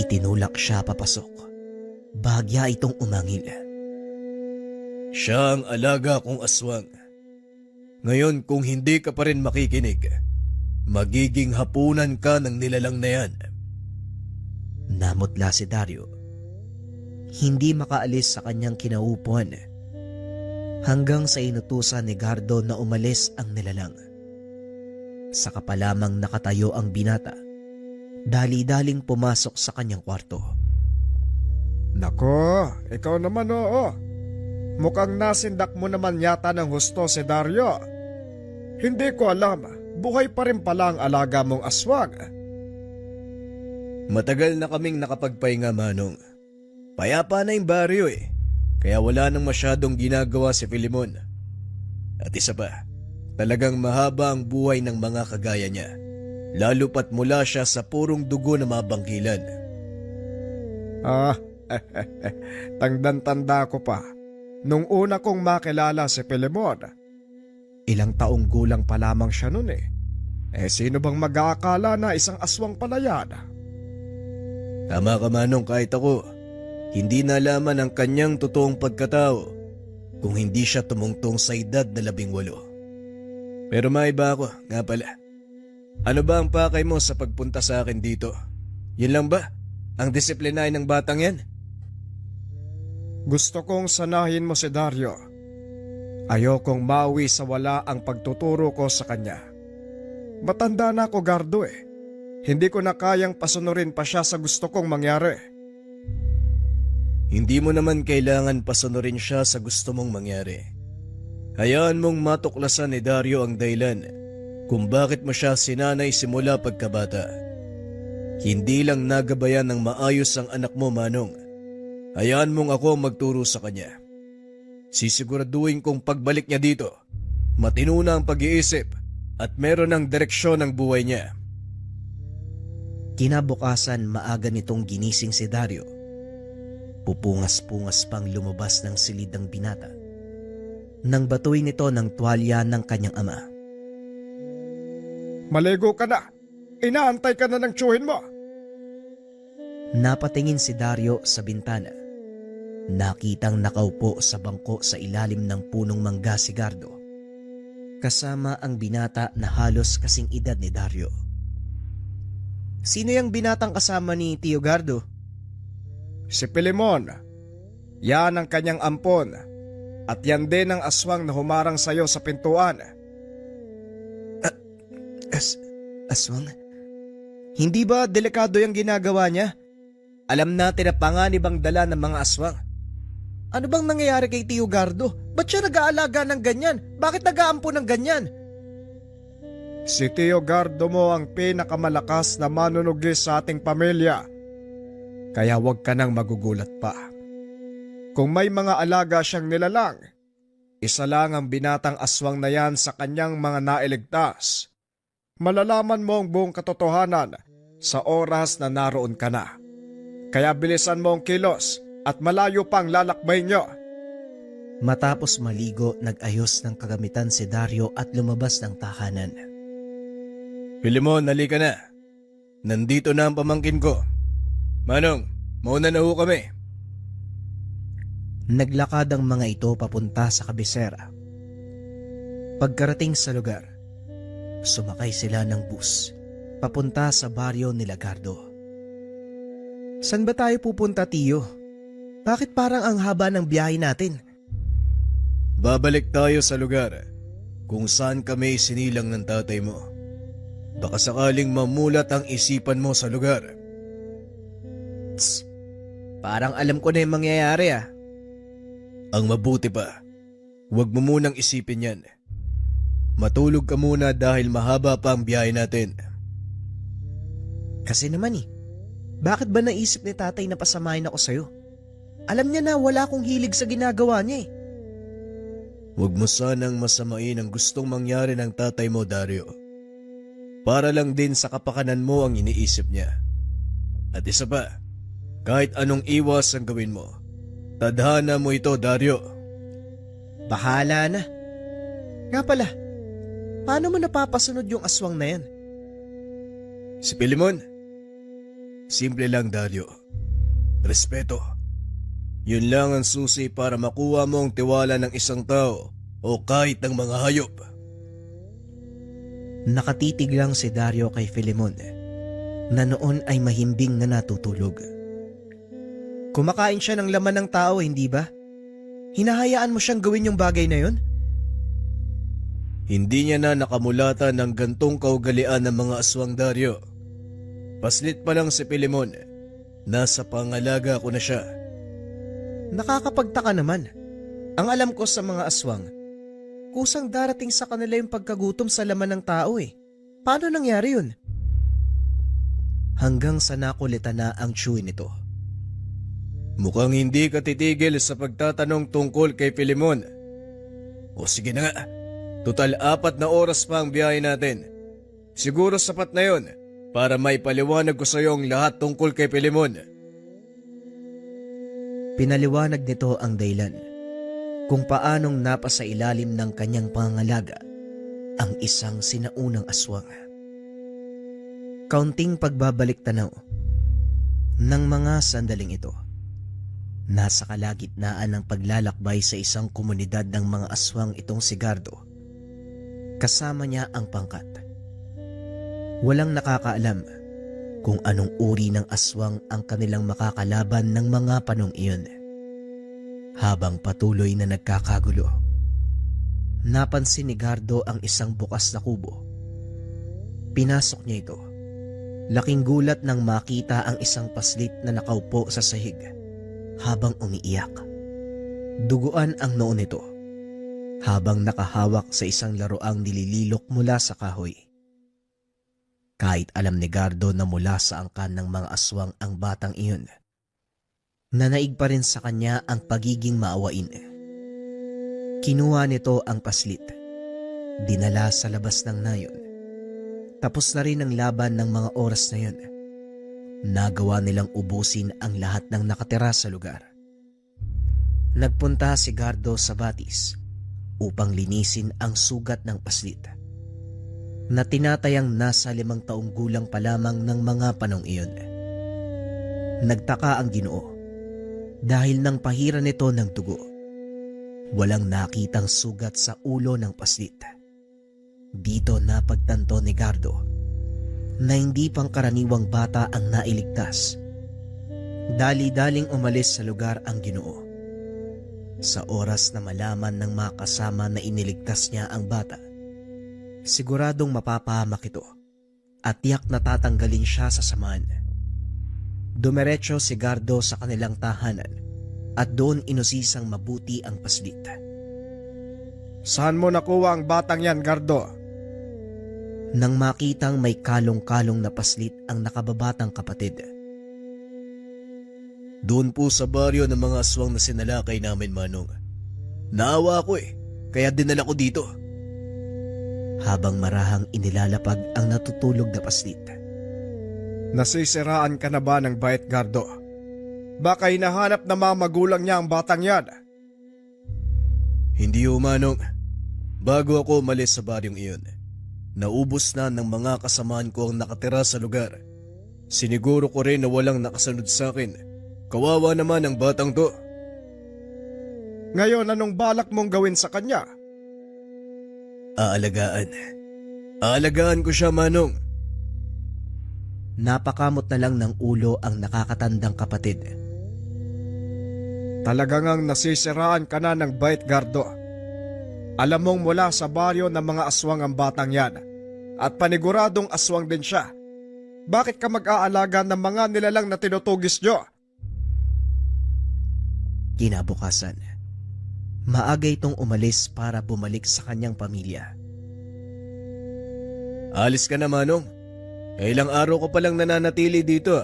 Itinulak siya papasok. Bahagya itong umangil. Siya ang alaga kong aswang. Ngayon kung hindi ka pa rin makikinig, magiging hapunan ka ng nilalang na yan. Namutla si Dario. Hindi makaalis sa kanyang kinaupuan hanggang sa inutusan ni Gardo na umalis ang nilalang. Saka pa lamang nakatayo ang binata, dali-daling pumasok sa kanyang kwarto. Nako, ikaw naman oo. Mukhang nasindak mo naman yata ng husto si Dario. Hindi ko alam, buhay pa rin pala ang alaga mong aswang. Matagal na kaming nakapagpahinga, Manong. Payapa na yung baryo kaya wala nang masyadong ginagawa si Filemon. At isa pa, talagang mahaba ang buhay ng mga kagaya niya, lalo pat mula siya sa purong dugo na mabangkilan. Tandang-tanda ko pa. Nung una kong makilala si Filemon, ilang taong gulang pa lamang siya nun sino bang mag-aakala na isang aswang pala yan? Tama ka, Manong, kahit ako. Hindi nalaman ang kanyang totoong pagkatao kung hindi siya tumungtong sa edad na 18. Pero maiba ako, nga pala. Ano ba ang pakay mo sa pagpunta sa akin dito? Yun lang ba? Ang disiplinahin ng batang yan? Gusto kong sanahin mo si Dario. Ayokong mawi sa wala ang pagtuturo ko sa kanya. Matanda na ako, Gardo Hindi ko na kayang pasunurin pa siya sa gusto kong mangyari. Hindi mo naman kailangan pasunurin siya sa gusto mong mangyari. Hayaan mong matuklasan ni Dario ang dahilan kung bakit mo siya sinanay simula pagkabata. Hindi lang nagabayan ng maayos ang anak mo, Manong. Hayaan mong ako magturo sa kanya. Sisiguraduhin kong pagbalik niya dito, matino na ang pag-iisip at meron ng direksyon ng buhay niya. Kinabukasan maaga nitong ginising si Dario. Pupungas-pungas pang lumabas ng silid ng binata nang batuin nito ng tuwalya ng kanyang ama. Maligo ka na! Inaantay ka na ng tiyuhin mo! Napatingin si Dario sa bintana. Nakitang nakaupo sa bangko sa ilalim ng punong mangga si Gardo, kasama ang binata na halos kasing edad ni Dario. Sino yung binatang kasama ni Tio Gardo? Si Filemon. Yan ang kanyang ampon. At yan din ang aswang na humarang sayo sa pintuan. Aswang? Hindi ba delikado yung ginagawa niya? Alam natin na panganib ang dala ng mga aswang. Ano bang nangyayari kay Tio Gardo? Ba't siya nag-aalaga ng ganyan? Bakit nag-aampo ng ganyan? Si Tio Gardo mo ang pinakamalakas na manunugis sa ating pamilya. Kaya huwag ka nang magugulat pa. Kung may mga alaga siyang nilalang, isa lang ang binatang aswang na yan sa kanyang mga nailigtas. Malalaman mo ang buong katotohanan sa oras na naroon ka na. Kaya bilisan mo ang kilos at malayo pang lalakbay niyo. Matapos maligo, nag-ayos ng kagamitan si Dario at lumabas ng tahanan. Filemon, halika na. Nandito na ang pamangkin ko. Manong, mauna na ho kami. Naglakad ang mga ito papunta sa kabisera. Pagkarating sa lugar, sumakay sila ng bus papunta sa baryo nila Gardo. San ba tayo pupunta, Tio? Bakit parang ang haba ng biyahe natin? Babalik tayo sa lugar kung saan kami sinilang ng tatay mo. Baka sakaling mamulat ang isipan mo sa lugar. Tss, parang alam ko na yung mangyayari ah. Ang mabuti pa, huwag mo munang isipin yan. Matulog ka muna dahil mahaba pa ang biyahe natin. Kasi naman bakit ba naisip ni tatay na pasamahin ako sa'yo? Alam niya na wala akong hilig sa ginagawa niya eh. Huwag mo sanang masamain ang gustong mangyari ng tatay mo, Dario. Para lang din sa kapakanan mo ang iniisip niya. At isa pa, kahit anong iwas ang gawin mo, tadhana mo ito, Dario. Bahala na. Nga pala, paano mo napapasunod yung aswang na yan? Si Pilimon, simple lang, Dario. Respeto. Yun lang ang susi para makuha mo ang tiwala ng isang tao o kahit ng mga hayop. Nakatitig lang si Dario kay Filemon na noon ay mahimbing na natutulog. Kumakain siya ng laman ng tao, hindi ba? Hinahayaan mo siyang gawin yung bagay na yun? Hindi niya na nakamulatan ng gantong kaugalian ng mga aswang, Dario. Paslit pa lang si Pilimon. Nasa pangalaga ko na siya. Nakakapagtaka naman. Ang alam ko sa mga aswang, kusang darating sa kanila yung pagkagutom sa laman ng tao eh. Paano nangyari yun? Hanggang sa nakulitan na ang chewy nito. Mukhang hindi ka titigil sa pagtatanong tungkol kay Pilimon. O sige na nga, total 4 na oras pa ang biyahe natin. Siguro sapat na yon para may paliwanag ko sa iyo ang lahat tungkol kay Pilimon. Pinaliwanag nito ang dahilan kung paanong napasa ilalim ng kanyang pangangalaga ang isang sinaunang aswang. Kaunting pagbabalik tanaw ng mga sandaling ito. Nasa kalagitnaan ng paglalakbay sa isang komunidad ng mga aswang itong si Gardo. Kasama niya ang pangkat. Walang nakakaalam kung anong uri ng aswang ang kanilang makakalaban ng mga panong iyon. Habang patuloy na nagkakagulo, napansin ni Gardo ang isang bukas na kubo. Pinasok niya ito. Laking gulat nang makita ang isang paslit na nakaupo sa sahig habang umiiyak. Duguan ang noo nito habang nakahawak sa isang laruang nilililok mula sa kahoy. Kahit alam ni Gardo na mula sa angkan ng mga aswang ang batang iyon, nanaig pa rin sa kanya ang pagiging maawain. Kinuha nito ang paslit, dinala sa labas ng nayon. Tapos na rin ang laban ng mga oras na yun. Nagawa nilang ubusin ang lahat ng nakatira sa lugar. Nagpunta si Gardo sa batis upang linisin ang sugat ng paslit na tinatayang nasa 5 taong gulang pa lamang ng mga panong iyon. Nagtaka ang Ginoo dahil nang pahira nito ng dugo, walang nakitang sugat sa ulo ng paslit. Dito napagtanto ni Gardo na hindi pangkaraniwang bata ang nailigtas. Dali-daling umalis sa lugar ang Ginoo. Sa oras na malaman ng mga kasama na iniligtas niya ang bata, siguradong mapapahamak ito at tiyak na tatanggalin siya sa samahan. Dumiretso si Gardo sa kanilang tahanan at doon inusisang mabuti ang paslit. Saan mo nakuha ang batang yan, Gardo? Nang makitang may kalong-kalong na paslit ang nakababatang kapatid. Doon po sa baryo ng mga aswang na sinalakay namin, Manong. Naawa ako kaya dinala ko dito. Habang marahang inilalapag ang natutulog na paslit. Nasisiraan ka na ba ng bait, Gardo? Baka hinahanap na mga magulang niya ang batang yan. Hindi ho, Manong. Bago ako umalis sa baryong iyon, naubos na ng mga kasamaan ko ang nakatira sa lugar. Siniguro ko rin na walang nakasunod sa akin. Kawawa naman ang batang to. Ngayon, anong balak mong gawin sa kanya? Aalagaan. Aalagaan ko siya, Manong. Napakamot na lang ng ulo ang nakakatandang kapatid. Talaga ngang nasisiraan ka na ng bait, Gardo. Alam mong mula sa baryo ng mga aswang ang batang yan at paniguradong aswang din siya. Bakit ka mag-aalaga ng mga nilalang na tinutugis nyo? Kinabukasan, maaga itong umalis para bumalik sa kanyang pamilya. Alis ka na, Manong. Ilang araw ko palang nananatili dito.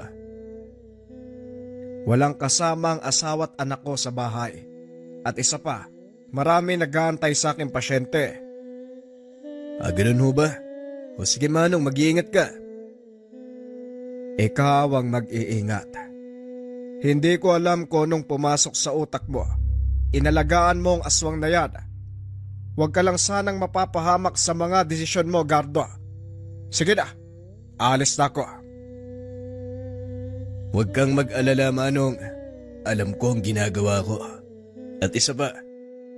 Walang kasama ang asawa at anak ko sa bahay. At isa pa, marami nag-aantay sa aking pasyente. Ganun ho ba? O sige, Manong, mag-iingat ka. Ikaw ang mag-iingat. Hindi ko alam kung anong pumasok sa utak mo. Inalagaan mo ang aswang na yan. Huwag ka lang sanang mapapahamak sa mga desisyon mo, Gardo. Sige na, alis na ako. Huwag kang mag-alala, Manong. Alam ko ang ginagawa ko. At isa pa,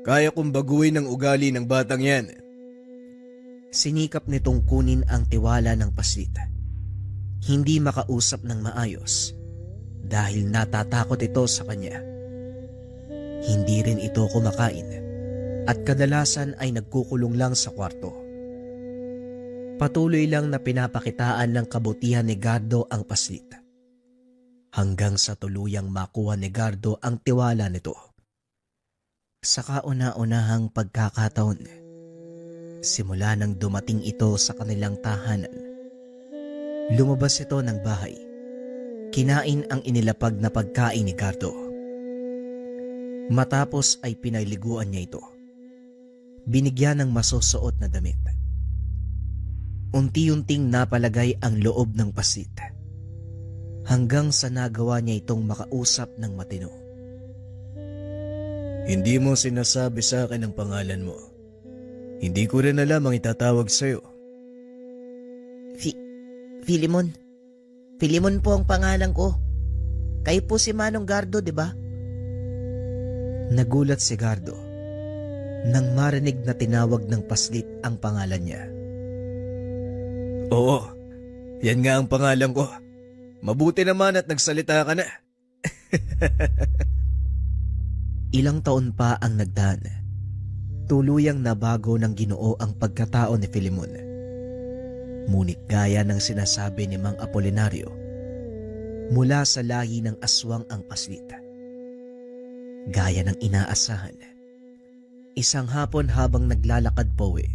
kaya kong baguhin ang ugali ng batang yan. Sinikap nitong kunin ang tiwala ng paslit. Hindi makausap ng maayos dahil natatakot ito sa kanya. Hindi rin ito kumakain at kadalasan ay nagkukulong lang sa kwarto. Patuloy lang na pinapakitaan ng kabutihan ni Gardo ang paslit. Hanggang sa tuluyang makuha ni Gardo ang tiwala nito. Sa kauna-unahang pagkakataon, simula nang dumating ito sa kanilang tahanan, lumabas ito ng bahay. Kinain ang inilapag na pagkain ni Gardo. Matapos ay pinaliguan niya ito. Binigyan ng masusuot na damit. Unti-unting napalagay ang loob ng pasit. Hanggang sa nagawa niya itong makausap ng matino. Hindi mo sinasabi sa akin ang pangalan mo. Hindi ko rin alam ang itatawag sa'yo. Filimon. Filimon po ang pangalan ko. Kayo po si Manong Gardo, di ba? Nagulat si Gardo nang marinig na tinawag ng paslit ang pangalan niya. Oo, yan nga ang pangalan ko. Mabuti naman at nagsalita ka na. Ilang taon pa ang nagdaan. Tuluyang nabago ng Ginoo ang pagkatao ni Filimon. Ngunit gaya ng sinasabi ni Mang Apolinario, mula sa lahi ng aswang ang paslit. Gaya ng inaasahan, isang hapon habang naglalakad pauwi,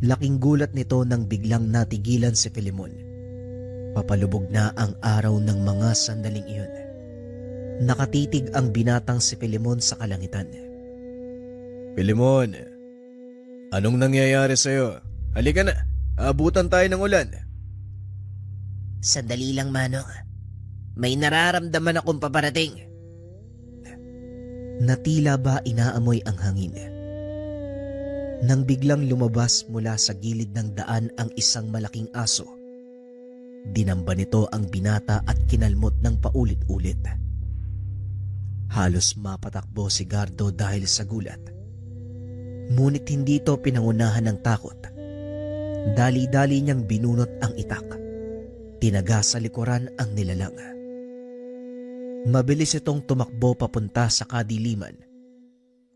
laking gulat nito nang biglang natigilan si Filimon. Papalubog na ang araw ng mga sandaling iyon. Nakatitig ang binatang si Filimon sa kalangitan. Filimon, anong nangyayari sa'yo? Halika na, abutan tayo ng ulan. Sandali lang, Manong. May nararamdaman akong paparating. Natila ba inaamoy ang hangin? Nang biglang lumabas mula sa gilid ng daan ang isang malaking aso, dinamba nito ang binata at kinalmot ng paulit-ulit. Halos mapatakbo si Gardo dahil sa gulat. Ngunit hindi ito pinangunahan ng takot. Dali-dali niyang binunot ang itak. Tinaga sa likuran ang nilalang. Mabilis itong tumakbo papunta sa kadiliman.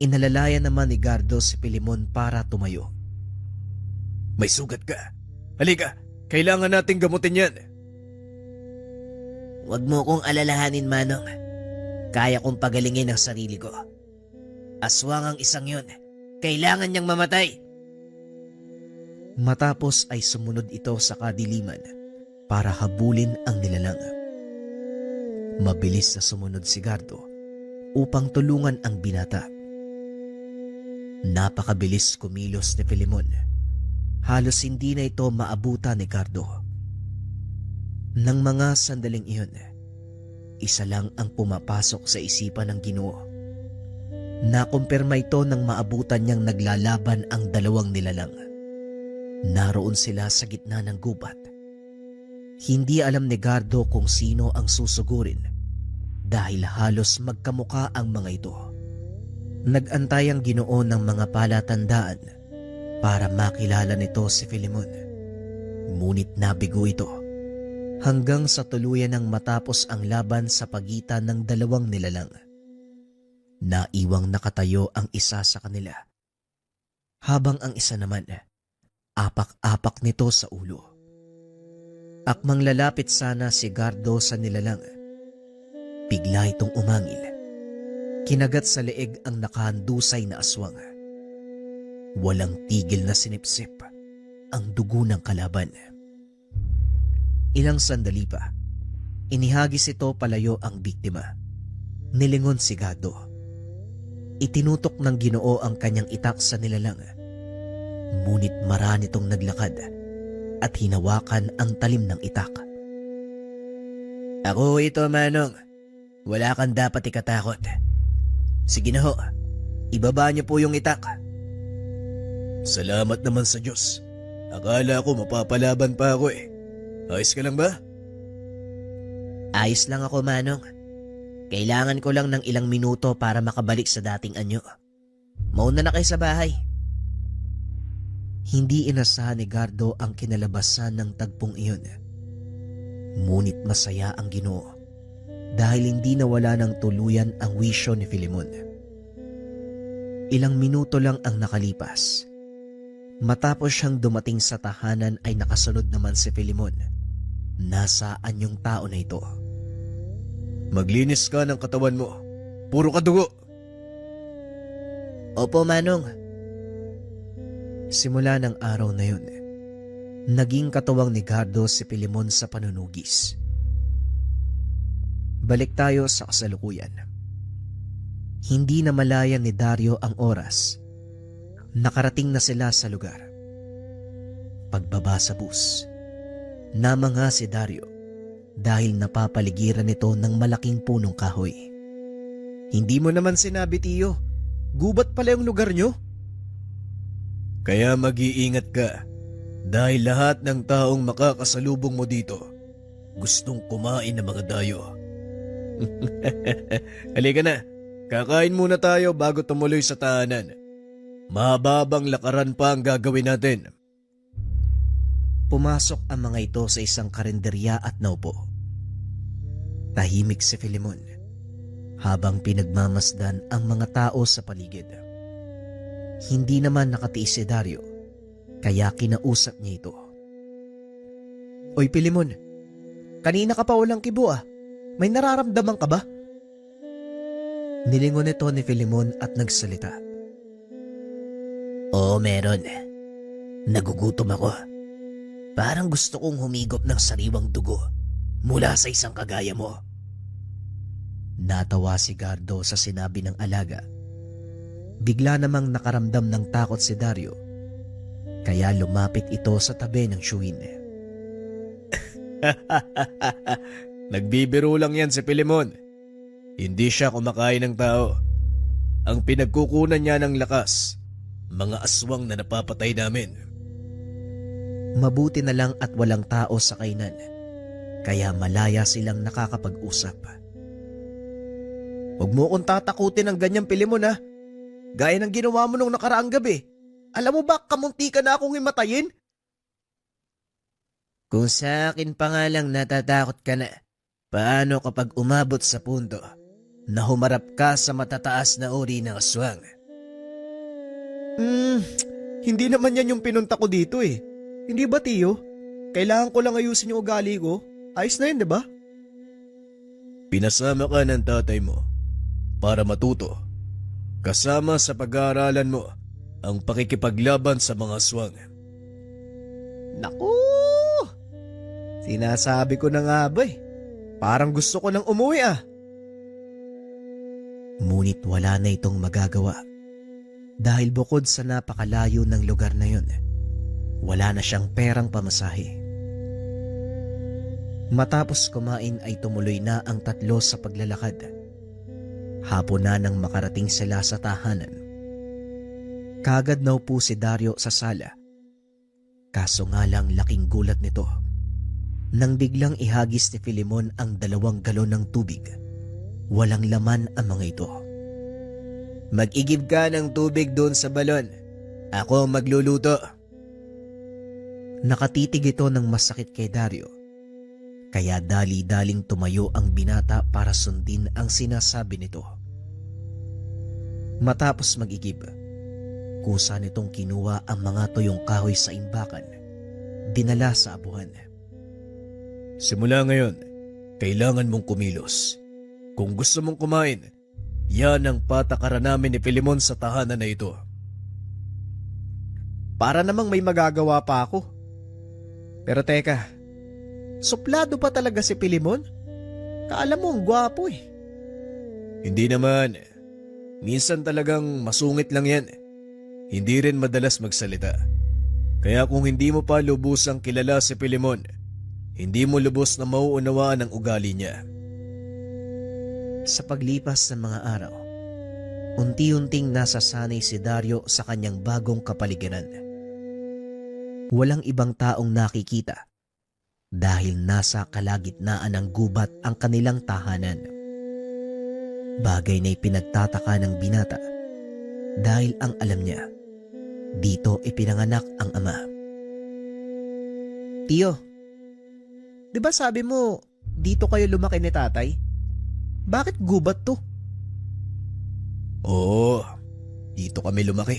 Inalalayan naman ni Gardo si Filimon para tumayo. May sugat ka. Halika, kailangan nating gamutin yan. Huwag mo kong alalahanin, Manong. Kaya kong pagalingin ang sarili ko. Aswang ang isang yun. Kailangan niyang mamatay. Matapos ay sumunod ito sa kadiliman para habulin ang nilalang. Mabilis na sumunod si Gardo upang tulungan ang binata. Napakabilis kumilos ni Filimon. Halos hindi na ito maabutan ni Gardo. Nang mga sandaling iyon, isa lang ang pumapasok sa isipan ng Ginoo. Nakumpirma ito nang maabutan niyang naglalaban ang dalawang nilalang. Naroon sila sa gitna ng gubat. Hindi alam ni Gardo kung sino ang susugurin dahil halos magkamuka ang mga ito. Nag-antay ang Ginoo ng mga palatandaan para makilala nito si Filimon. Ngunit nabigo ito hanggang sa tuluyan ng matapos ang laban sa pagitan ng dalawang nilalang. Naiwang nakatayo ang isa sa kanila, habang ang isa naman apak-apak nito sa ulo. Akmang lalapit sana si Gardo sa nilalang. Bigla itong umangil. Kinagat sa leeg ang nakahandusay na aswang. Walang tigil na sinipsip ang dugo ng kalaban. Ilang sandali pa, inihagis ito palayo ang biktima. Nilingon si Gardo. Itinutok ng Ginoo ang kanyang itak sa nilalang. Ngunit marami itong naglakad at hinawakan ang talim ng itak. Ako ito, Manong. Wala kang dapat ikatakot. Sige na ho, ibaba niyo po yung itak. Salamat naman sa Diyos. Akala ko mapapalaban pa ako eh. Ayos ka lang ba? Ayos lang ako, Manong. Kailangan ko lang ng ilang minuto para makabalik sa dating anyo. Mauna na kayo sa bahay. Hindi inasahan ni Gardo ang kinalabasan ng tagpong iyon. Ngunit masaya ang Ginoo dahil hindi nawala ng tuluyan ang wisyo ni Filemon. Ilang minuto lang ang nakalipas. Matapos siyang dumating sa tahanan ay nakasunod naman si Filemon. Nasaan yung tao na ito? Maglinis ka ng katawan mo. Puro ka dugo. Opo, Manong. Simula ng araw na yun, naging katuwang ni Gardo si Filemon sa panunugis. Balik tayo sa kasalukuyan. Hindi na malaya ni Dario ang oras. Nakarating na sila sa lugar. Pagbaba sa bus, namanga si Dario dahil napapaligiran nito ng malaking punong kahoy. Hindi mo naman sinabi, Tiyo. Gubat pala yung lugar nyo. Kaya mag-iingat ka dahil lahat ng taong makakasalubong mo dito gustong kumain ng mga dayo. Halika na, kakain muna tayo bago tumuloy sa tahanan. Mahababang lakaran pa ang gagawin natin. Pumasok ang mga ito sa isang karinderya at naupo. Tahimik si Filemon habang pinagmamasdan ang mga tao sa paligid. Hindi naman nakatiis si Dario, kaya kinausap niya ito. Oy Filemon, kanina ka pa walang kibo ah. May nararamdaman ka ba? Nilingon ito ni Filemon at nagsalita. Oo, meron. Nagugutom ako. Parang gusto kong humigop ng sariwang dugo mula sa isang kagaya mo. Natawa si Gardo sa sinabi ng alaga. Bigla namang nakaramdam ng takot si Dario, kaya lumapit ito sa tabi ng Shuin. Nagbibiro lang yan si Filemon. Hindi siya kumakain ng tao. Ang pinagkukunan niya ng lakas, mga aswang na napapatay namin. Mabuti na lang at walang tao sa kainan, kaya malaya silang nakakapag-usap. Huwag mo kong tatakutin ng ganyang Filemon ha. Gaya ng ginawa mo nung nakaraang gabi. Alam mo ba, kamunti ka na akong himatayin? Kung sa akin pa nga lang natatakot ka na, paano kapag umabot sa punto na humarap ka sa matataas na uri ng aswang? Hindi naman yan yung pinunta ko dito eh. Hindi ba, Tiyo? Kailangan ko lang ayusin yung ugali ko. Ayos na yun, di ba? Pinasama ka ng tatay mo para matuto. Kasama sa pag-aaralan mo ang pakikipaglaban sa mga aswang. Naku! Sinasabi ko na nga ba eh. Parang gusto ko nang umuwi ah. Ngunit wala na itong magagawa. Dahil bukod sa napakalayo ng lugar na yun, wala na siyang perang pamasahe. Matapos kumain ay tumuloy na ang tatlo sa paglalakad. Hapon na nang makarating sila sa tahanan. Kagad naupo si Dario sa sala. Kaso nga lang laking gulat nito nang biglang ihagis ni Filemon ang 2 galon ng tubig. Walang laman ang mga ito. Mag-igib ka ng tubig doon sa balon. Ako ang magluluto. Nakatitig ito ng masakit kay Dario. Kaya dali-daling tumayo ang binata para sundin ang sinasabi nito. Matapos mag-igib, Kusa nitong kinuha ang mga tuyong kahoy sa imbakan, dinala sa abuhan. Simula ngayon, kailangan mong kumilos. Kung gusto mong kumain, yan ang patakaran namin ni Filemon sa tahanan na ito. Para namang may magagawa pa ako. Pero teka, suplado pa talaga si Filemon? Kaalam mo ang gwapo eh. Hindi naman. Minsan talagang masungit lang yan. Hindi rin madalas magsalita. Kaya kung hindi mo pa lubusang kilala si Filemon, hindi mo lubos na mauunawaan ang ugali niya. Sa paglipas ng mga araw, unti-unting nasasanay si Dario sa kanyang bagong kapaligiran. Walang ibang taong nakikita dahil nasa kalagitnaan ng gubat ang kanilang tahanan. Bagay na ipinagtataka ng binata dahil ang alam niya, dito ipinanganak ang ama. Tiyo, di ba sabi mo dito kayo lumaki ni tatay? Bakit gubat to? Oo, dito kami lumaki.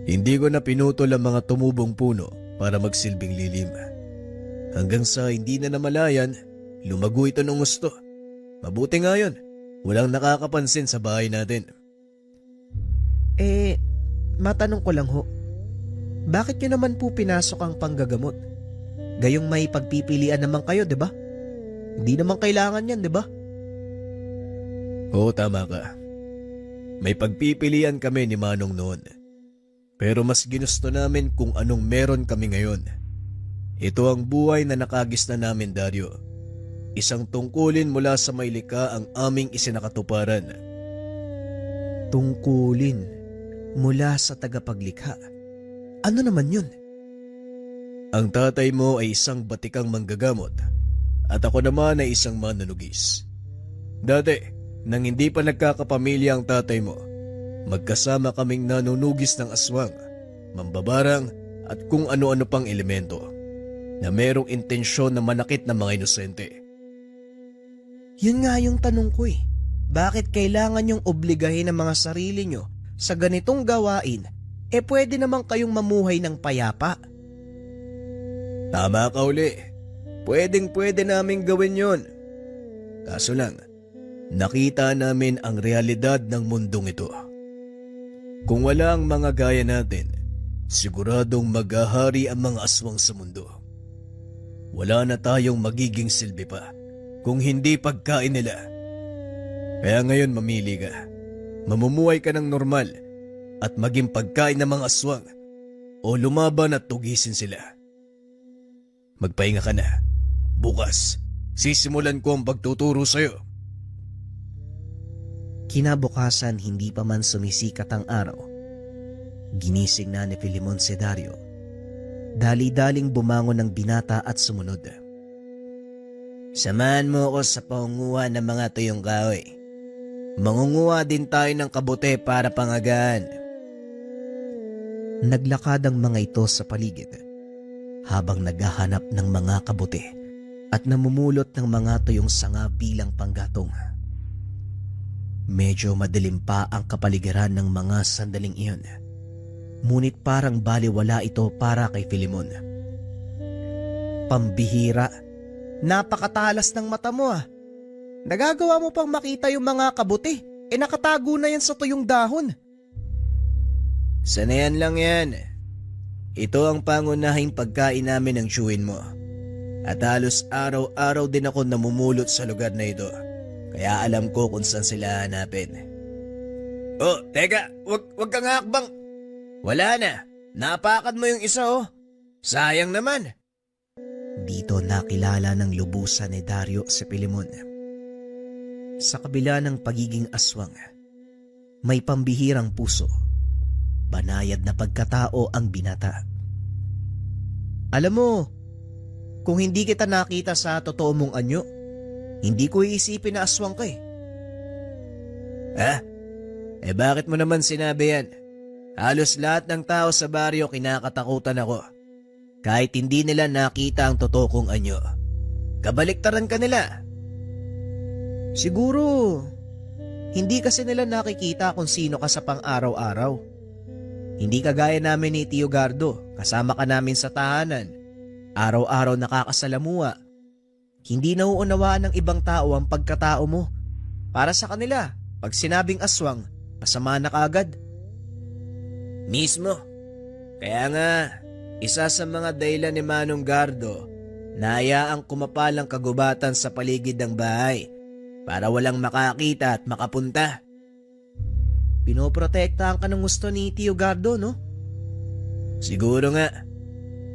Hindi ko na pinutol ang mga tumubong puno para magsilbing lilim. Hanggang sa hindi na namalayan, lumago ito ng gusto. Mabuti nga yun, walang nakakapansin sa bahay natin. Matanong ko lang ho, bakit nyo naman po pinasok ang panggagamot? Gayong may pagpipilian naman kayo, di ba? Hindi naman kailangan yan, di ba? Oo, tama ka. May pagpipilian kami ni Manong noon. Pero mas ginusto namin kung anong meron kami ngayon. Ito ang buhay na nakagis na namin, Dario. Isang tungkulin mula sa may likha ang aming isinakatuparan. Tungkulin mula sa tagapaglikha. Ano naman yun? Ang tatay mo ay isang batikang manggagamot at ako naman ay isang mananugis. Dati, nang hindi pa nagkakapamilya ang tatay mo, magkasama kaming nanunugis ng aswang, mambabarang at kung ano-ano pang elemento na merong intensyon na manakit ng mga inosente. Yun nga yung tanong ko eh. Bakit kailangan yung obligahin ang mga sarili nyo sa ganitong gawain? Pwede naman kayong mamuhay ng payapa. Tama ka uli. Pwedeng-pwede namin gawin yon. Kaso lang, nakita namin ang realidad ng mundong ito. Kung wala ang mga gaya natin, siguradong maghahari ang mga aswang sa mundo. Wala na tayong magiging silbi pa kung hindi pagkain nila. Kaya ngayon mamili ka. Mamumuhay ka ng normal at maging pagkain ng mga aswang o lumaban at tugisin sila. Magpahinga ka na. Bukas, sisimulan ko ang pagtuturo sa'yo. Kinabukasan hindi pa man sumisikat ang araw. Ginising na ni Filemon si Dario. Dali-daling bumangon ng binata at sumunod. Samahan mo ako sa pangunguha ng mga tuyong kahoy. Mangunguha din tayo ng kabute para pangagaan. Naglakad ang mga ito sa paligid habang naghahanap ng mga kabute at namumulot ng mga tuyong sanga bilang panggatong. Medyo madilim pa ang kapaligiran ng mga sandaling iyon. Ngunit parang baliwala ito para kay Filemon. Pambihira, napakatalas ng mata mo ah. Nagagawa mo pang makita yung mga kabuti. Nakatago na yan sa tuyong dahon. Sanayan lang yan. Ito ang pangunahing pagkain namin ng tiyuhin mo. At halos araw-araw din ako namumulot sa lugar na ito. Kaya alam ko kung saan sila hanapin. Oh, teka, wag kang hakbang. Wala na, napakan mo yung isa oh. Sayang naman. Dito nakilala ng lubusan ni Dario si Filemon. Sa kabila ng pagiging aswang, may pambihirang puso. Banayad na pagkatao ang binata. Alam mo, kung hindi kita nakita sa totoo mong anyo, hindi ko iisipin na aswang ka eh. Ha? Bakit mo naman sinabi yan? Halos lahat ng tao sa baryo kinakatakutan ako. Kahit hindi nila nakita ang totoo kong anyo. Kabaliktaran ka nila. Siguro, hindi kasi nila nakikita kung sino ka sa pang-araw-araw. Hindi kagaya namin ni Tio Gardo, kasama ka namin sa tahanan. Araw-araw nakakasalamuha. Hindi nauunawaan ng ibang tao ang pagkatao mo. Para sa kanila, pag sinabing aswang, masama na kaagad. Mismo. Kaya nga, isa sa mga dahilan ni Manong Gardo na hayaang kumapalang kagubatan sa paligid ng bahay para walang makakita at makapunta. Pinoprotektahan ka ng gusto ni Tio Gardo, no? Siguro nga.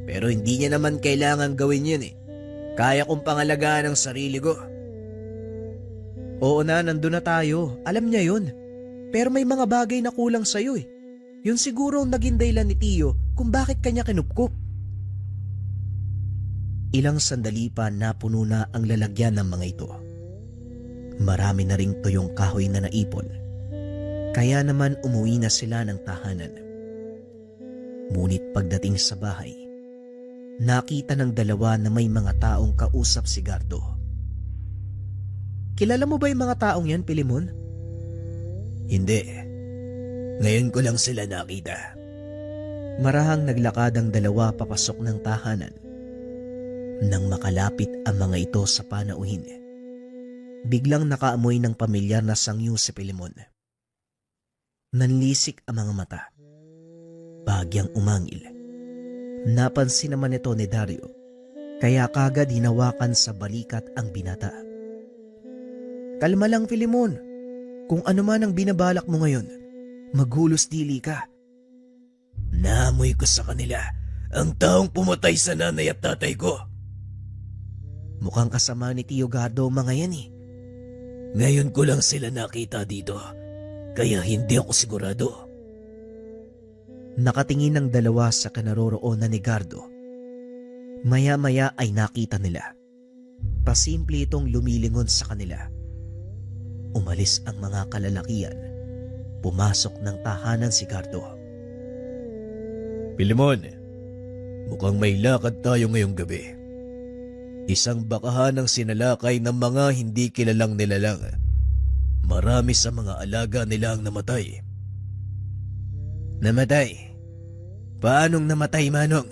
Pero hindi niya naman kailangan gawin yun eh. Kaya kong pangalagaan ang sarili ko. Oo na, nandun na tayo. Alam niya yun. Pero may mga bagay na kulang sa'yo eh. Yun siguro ang naging dahilan ni Tio kung bakit kanya kinupkup. Ilang sandali pa napuno na ang lalagyan ng mga ito. Marami na ring tuyong kahoy na naipon. Kaya naman umuwi na sila ng tahanan. Ngunit pagdating sa bahay, nakita ng dalawa na may mga taong kausap si Gardo. Kilala mo ba yung mga taong yan, Pilimon? Hindi. Ngayon ko lang sila nakita. Marahang naglakad ang dalawa papasok ng tahanan. Nang makalapit ang mga ito sa panauhin, biglang nakaamoy ng pamilyar na sangyo si Pilimon. Nanlisik ang mga mata. Bagyang umangil. Napansin naman ito ni Dario, kaya kagad hinawakan sa balikat ang binata. Kalma lang, Pilimon. Kung ano man ang binabalak mo ngayon, maghulos dili ka. Naamoy ko sa kanila ang taong pumatay sa nanay at tatay ko. Mukhang kasama ni Tio Gardo mga yan eh. Ngayon ko lang sila nakita dito, kaya hindi ako sigurado. Nakatingin ang dalawa sa kinaroroonan ni Gardo. Maya-maya ay nakita nila. Pasimple itong lumilingon sa kanila. Umalis ang mga kalalakian. Pumasok ng tahanan si Gardo. Pilimon, mukhang may lakad tayo ngayong gabi. Isang bakahan ang sinalakay ng mga hindi kilalang nilalang. Marami sa mga alaga nila ang namatay. Namatay? Paanong namatay, Manong?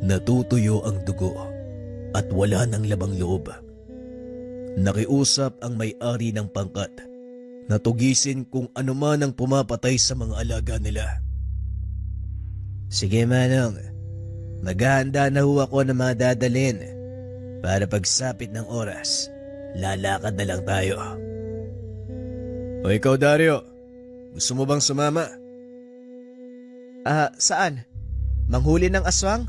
Natutuyo ang dugo at wala ng labang loob. Nakiusap ang may-ari ng pangkat na tugisin kung ano man ang pumapatay sa mga alaga nila. Sige, Manong. Maghahanda na ho ako ng mga dadalhin para pagsapit ng oras, lalakad na lang tayo. O ikaw, Dario, gusto mo bang sumama? Saan? Manghuli ng aswang?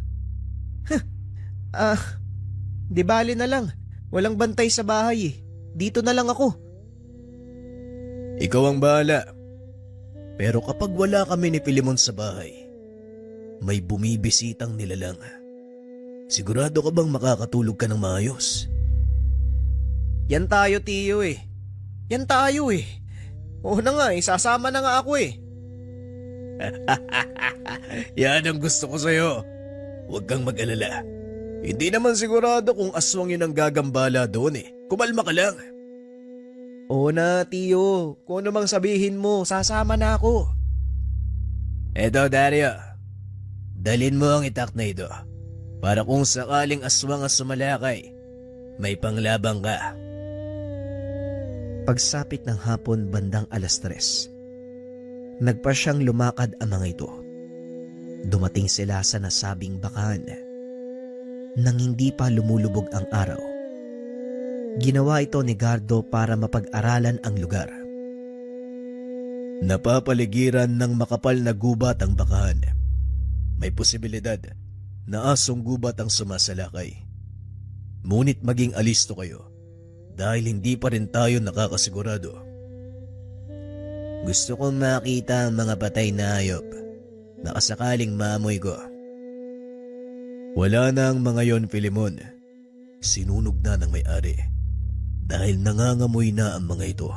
Di bali na lang. Walang bantay sa bahay eh. Dito na lang ako. Ikaw ang bahala. Pero kapag wala kami ni Pilimon sa bahay, may bumibisitang nilalang. Sigurado ka bang makakatulog ka ng maayos? Yan tayo, Tio eh. Yan tayo eh. Oo na nga eh, sasama na nga ako eh. Yan ang gusto ko sa'yo. Huwag kang mag-alala. Hindi naman sigurado kung aswang yun ang gagambala doon eh. Kumalma ka lang. Oo na, Tio. Kung ano mang sabihin mo, sasama na ako. Eto, Dario. Dalin mo ang itak na ito para kung sakaling aswang ang sumalakay, may panglabang ka. Pagsapit ng hapon bandang 3:00, nagpa siyang lumakad ang mga ito. Dumating sila sa nasabing bakahan. Nang hindi pa lumulubog ang araw, ginawa ito ni Gardo para mapag-aralan ang lugar. Napapaligiran ng makapal na gubat ang bakahan. May posibilidad na asong gubat ang sumasalakay. Ngunit maging alisto kayo dahil hindi pa rin tayo nakakasigurado. Gusto kong makita ang mga patay na hayop na kasakaling maamoy ko. Wala na ang mga yon, Pilimon. Sinunog na ng may-ari dahil nangangamoy na ang mga ito.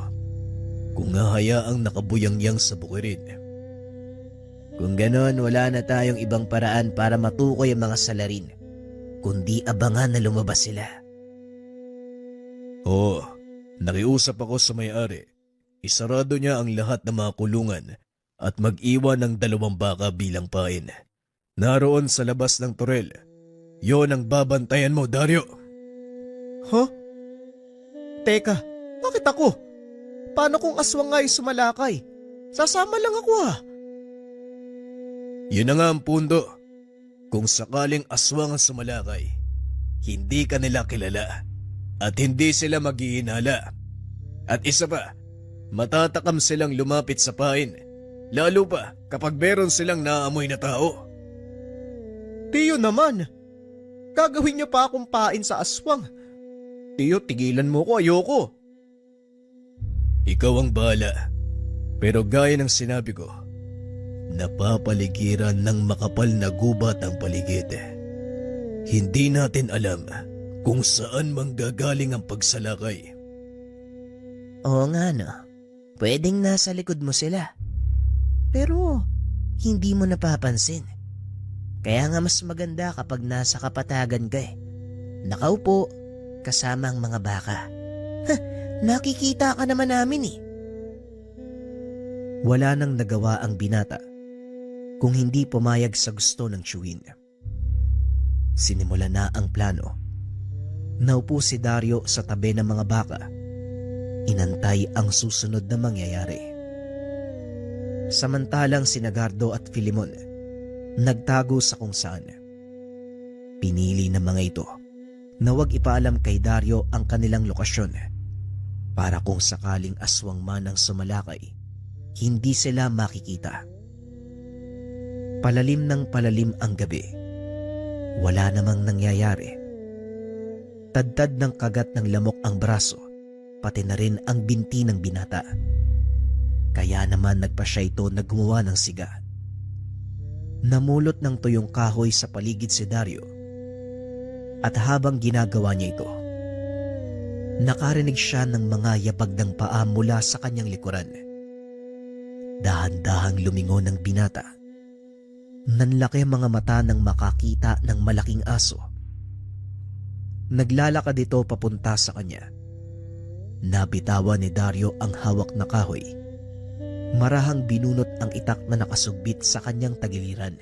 Kung hahayaang nakabuyangyang sa bukirin. Kung ganon, wala na tayong ibang paraan para matukoy ang mga salarin, kundi abangan na lumabas sila. Oo, nakiusap ako sa may-ari. Isarado niya ang lahat ng mga kulungan at mag-iwan ng 2 baka bilang pain. Naroon sa labas ng turel. Yon ang babantayan mo, Dario. Huh? Teka, bakit ako? Paano kung aswang nga'y sumalakay? Sasama lang ako Yun na nga ang punto. Kung sakaling aswang ang sumalakay, hindi ka nila kilala at hindi sila maghihinala. At isa pa, matatakam silang lumapit sa pain, lalo pa kapag meron silang naamoy na tao. Tiyo naman, gagawin niyo pa akong pain sa aswang. Tiyo, tigilan mo ko, ayoko. Ikaw ang bahala. Pero gaya ng sinabi ko, napapaligiran ng makapal na gubat ang paligid. Hindi natin alam kung saan manggagaling ang pagsalakay. Oo nga no, pwedeng nasa likod mo sila. Pero hindi mo napapansin. Kaya nga mas maganda kapag nasa kapatagan ka Nakaupo, kasama ang mga baka. Nakikita ka naman namin Wala nang nagawa ang binata kung hindi pumayag sa gusto ng tiyuhin. Sinimula na ang plano. Naupo si Dario sa tabi ng mga baka. Inantay ang susunod na mangyayari. Samantalang si Nagardo at Filimon nagtago sa kung saan. Pinili ng mga ito na huwag ipaalam kay Dario ang kanilang lokasyon para kung sakaling aswang man ang sumalakay, hindi sila makikita. Palalim ng palalim ang gabi. Wala namang nangyayari. Tadtad ng kagat ng lamok ang braso, pati na rin ang binti ng binata. Kaya naman nagpa siya ito na gumawa ng siga. Namulot ng tuyong kahoy sa paligid si Dario. At habang ginagawa niya ito, nakarinig siya ng mga yabag ng paa mula sa kanyang likuran. Dahan-dahang lumingon ng binata. Nanlaki ang mga mata nang makakita ng malaking aso. Naglalakad ito papunta sa kanya. Nabitawan ni Dario ang hawak na kahoy. Marahang binunot ang itak na nakasugbit sa kanyang tagiliran.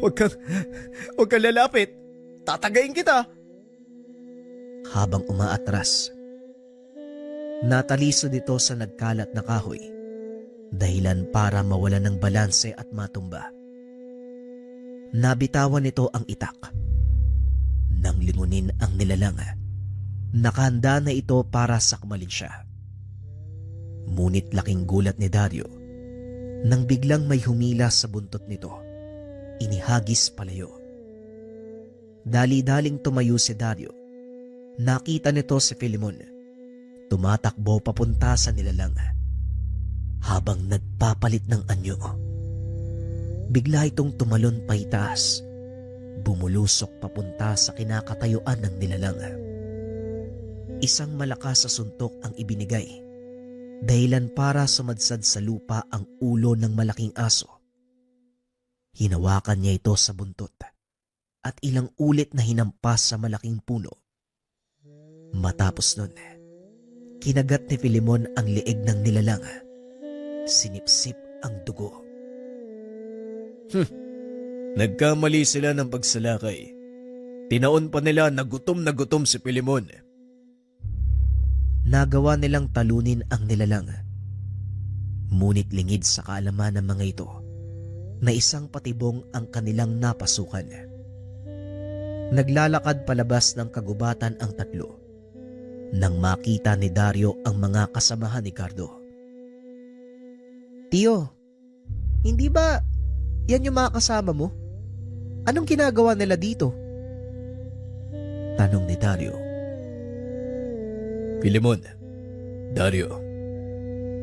Huwag kang lalapit. Tatagayin kita. Habang umaatras, nataliso dito sa nagkalat na kahoy, dahilan para mawala ng balanse at matumba. Nabitawan nito ang itak. Nang lingunin ang nilalang, nakahanda na ito para sakmalin siya. Ngunit laking gulat ni Dario nang biglang may humila sa buntot nito. Inihagis palayo. Dali-daling tumayo si Dario. Nakita nito si Filimon. Tumatakbo papunta sa nilalang. Habang nagpapalit ng anyo, bigla itong tumalon pa itaas. Bumulusok papunta sa kinakatayuan ng nilalang. Isang malakas sa suntok ang ibinigay. Dahilan para sumadsad sa lupa ang ulo ng malaking aso. Hinawakan niya ito sa buntot at ilang ulit na hinampas sa malaking puno. Matapos nun, kinagat ni Filimon ang leeg ng nilalang. Sinipsip ang dugo. Nagkamali sila ng pagsalakay. Tinaon pa nila na gutom si Filimon. Nagawa nilang talunin ang nilalang. Ngunit lingid sa kaalaman ng mga ito na isang patibong ang kanilang napasukan. Naglalakad palabas ng kagubatan ang tatlo nang makita ni Dario ang mga kasamahan ni Cardo. Tiyo, hindi ba yan yung mga kasama mo? Anong ginagawa nila dito? Tanong ni Dario. Filimon, Dario,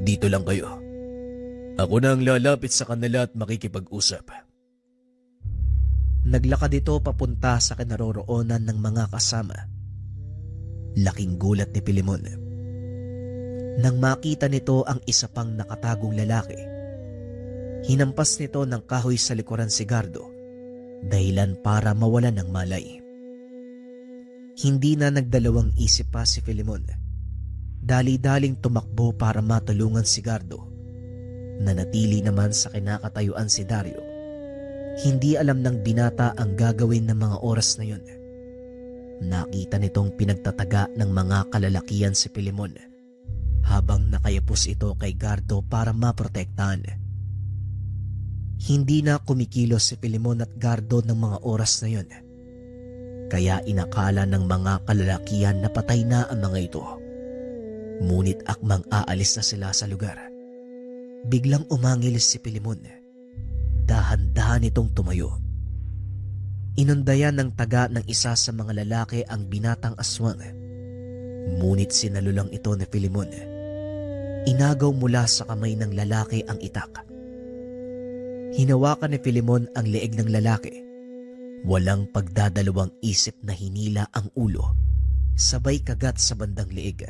dito lang kayo. Ako na ang lalapit sa kanila at makikipag-usap. Naglakad ito papunta sa kinaroroonan ng mga kasama. Laking gulat ni Filimon nang makita nito ang isa pang nakatagong lalaki. Hinampas nito ng kahoy sa likuran si Gardo, dahilan para mawalan ng malay. Hindi na nagdalawang isip pa si Filimon. Dali-daling tumakbo para matulungan si Gardo. Nanatili naman sa kinakatayuan si Dario. Hindi alam ng binata ang gagawin ng mga oras na yun. Nakita nitong pinagtataga ng mga kalalakian si Filemon habang nakayapos ito kay Gardo para maprotektahan. Hindi na kumikilos si Filemon at Gardo ng mga oras na yun. Kaya inakala ng mga kalalakian na patay na ang mga ito. Ngunit akmang aalis na sila sa lugar. Biglang umangilis si Filemon. Dahan-dahan itong tumayo. Inundayan ng taga ng isa sa mga lalaki ang binatang aswang. Ngunit sinalulang ito ni Filemon. Inagaw mula sa kamay ng lalaki ang itak. Hinawakan ni Filemon ang leeg ng lalaki. Walang pagdadalawang isip na hinila ang ulo, sabay kagat sa bandang leeg.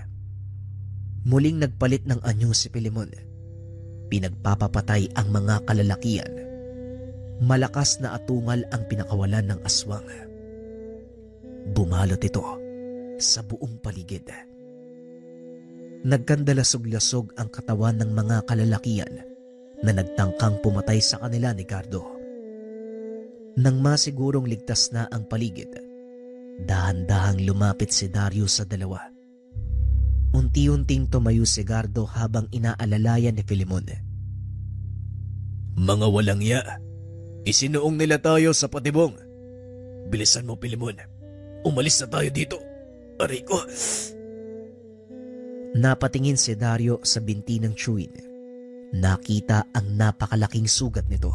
Muling nagpalit ng anyo si Filemon. Pinagpapapatay ang mga kalalakian. Malakas na atungal ang pinakawalan ng aswang. Bumalot ito sa buong paligid. Nagkandalasog-lasog ang katawan ng mga kalalakian na nagtangkang pumatay sa kanila ni Gardo. Nang masigurong ligtas na ang paligid, dahan-dahang lumapit si Dario sa dalawa. Unti-unting tumayo si Gardo habang inaalalayan ni Filemon. Mga walang ya, isinuong nila tayo sa patibong. Bilisan mo, Filemon. Umalis na tayo dito. Aray ko. Napatingin si Dario sa binti ng chewin. Nakita ang napakalaking sugat nito.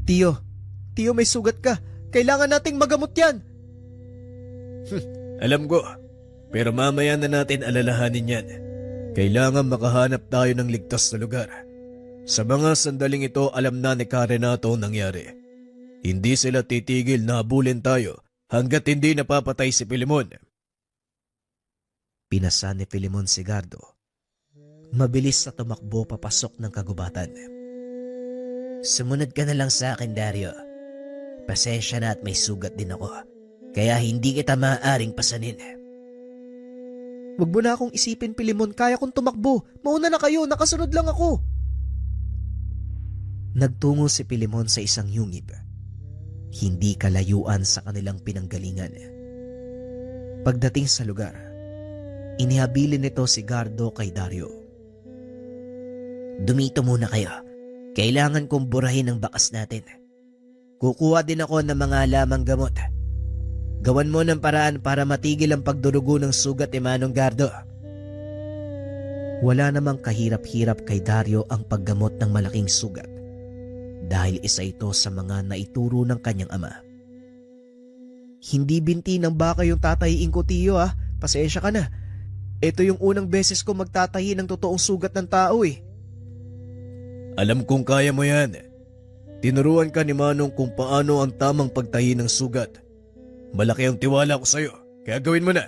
Tiyo, may sugat ka. Kailangan nating magamot yan. Alam ko, pero mamaya na natin alalahanin yan. Kailangan makahanap tayo ng ligtas na lugar. Sa mga sandaling ito, alam na ni Karenato ang nangyari. Hindi sila titigil na habulin tayo hanggat hindi napapatay si Filemon. Pinasa ni Filemon si Gardo. Mabilis na tumakbo papasok ng kagubatan. Sumunod ka na lang sa akin, Dario. Pasensya na at may sugat din ako. Kaya hindi kita maaaring pasanin. Huwag mo na akong isipin, Filemon. Kaya kong tumakbo. Mauna na kayo. Nakasunod lang ako. Nagtungo si Filemon sa isang yungib. Hindi kalayuan sa kanilang pinanggalingan. Pagdating sa lugar, inihabilin nito si Gardo kay Dario. Dumito muna kayo. Kailangan kong burahin ang bakas natin. Kukuha din ako ng mga lamang gamot. Gawan mo ng paraan para matigil ang pagdurugo ng sugat ni Manong Gardo. Wala namang kahirap-hirap kay Dario ang paggamot ng malaking sugat dahil isa ito sa mga naituro ng kanyang ama. Hindi binti ng baka yung tatahiin ko, Tiyo, ah. Pasensya ka na. Ito yung unang beses ko magtatahi ng totoong sugat ng tao eh. Alam kong kaya mo yan. Tinuruan ka ni Manong kung paano ang tamang pagtahi ng sugat. Malaki ang tiwala ko sa'yo, kaya gawin mo na.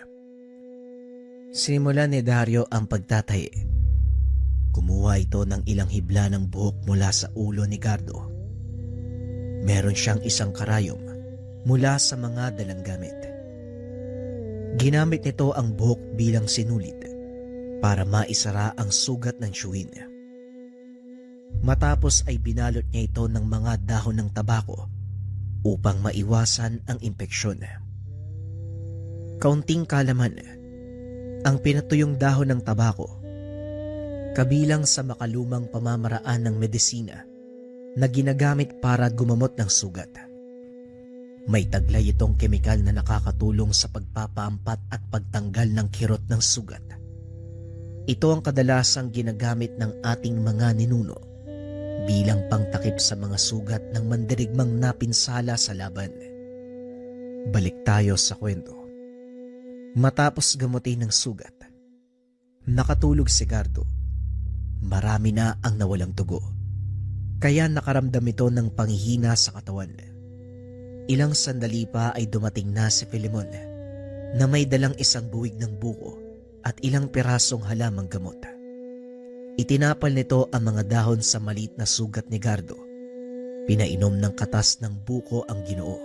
Simulan ni Dario ang pagtatahi. Kumuha ito ng ilang hibla ng buhok mula sa ulo ni Gardo. Meron siyang isang karayom mula sa mga dalang gamit. Ginamit nito ang buhok bilang sinulit para maisara ang sugat ng chewin. Matapos ay binalot niya ito ng mga dahon ng tabako upang maiwasan ang impeksyon. Kaunting kalaman, ang pinatuyong dahon ng tabako, kabilang sa makalumang pamamaraan ng medisina na ginagamit para gumamot ng sugat. May taglay itong kemikal na nakakatulong sa pagpapaampat at pagtanggal ng kirot ng sugat. Ito ang kadalasang ginagamit ng ating mga ninuno bilang pangtakip sa mga sugat ng mandirigmang napinsala sa laban. Balik tayo sa kwento. Matapos gamutin ng sugat, nakatulog si Gardo. Marami na ang nawalang dugo, kaya nakaramdam ito ng panghihina sa katawan. Ilang sandali pa ay dumating na si Filemon na may dalang isang buwig ng buko at ilang pirasong halamang gamot. Itinapal nito ang mga dahon sa maliit na sugat ni Gardo. Pinainom ng katas ng buko ang Ginoo.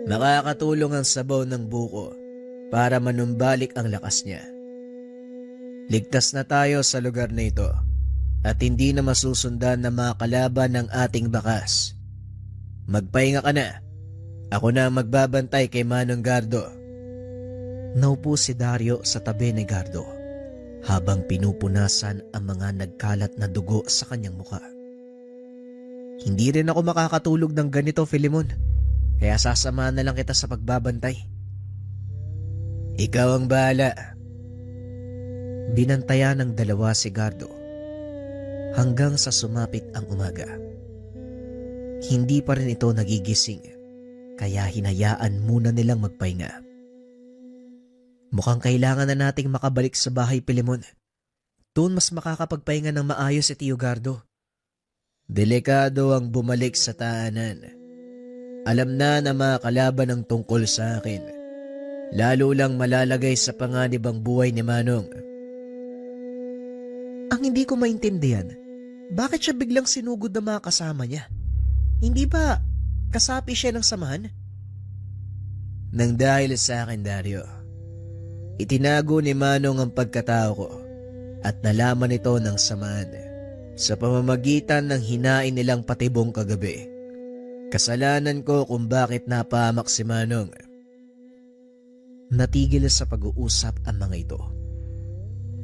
Makakatulong ang sabaw ng buko para manumbalik ang lakas niya. Ligtas na tayo sa lugar na ito at hindi na masusundan na mga kalaban ng ating bakas. Magpahinga ka na. Ako na ang magbabantay kay Manong Gardo. Naupo si Dario sa tabi ni Gardo habang pinupunasan ang mga nagkalat na dugo sa kanyang muka. Hindi rin ako makakatulog ng ganito, Filimon. Kaya sasamahan na lang kita sa pagbabantay. Ikaw ang bahala. Binantayan ng dalawa si Gardo hanggang sa sumapit ang umaga. Hindi pa rin ito nagigising kaya hinayaan muna nilang magpahinga. Mukhang kailangan na nating makabalik sa bahay, Filimon. Doon mas makakapagpahinga ng maayos si Tio Gardo. Delikado ang bumalik sa tahanan. Alam na mga kalaban ang tungkol sa akin. Lalo lang malalagay sa panganib ang buhay ni Manong. Ang hindi ko maintindihan, bakit siya biglang sinugod ng mga kasama niya? Hindi ba kasapi siya ng samahan? Nang dahil sa akin, Dario. Itinago ni Manong ang pagkatao ko at nalaman ito ng samahan sa pamamagitan ng hinain nilang patibong kagabi. Kasalanan ko kung bakit napahamak si Manong. Natigil sa pag-uusap ang mga ito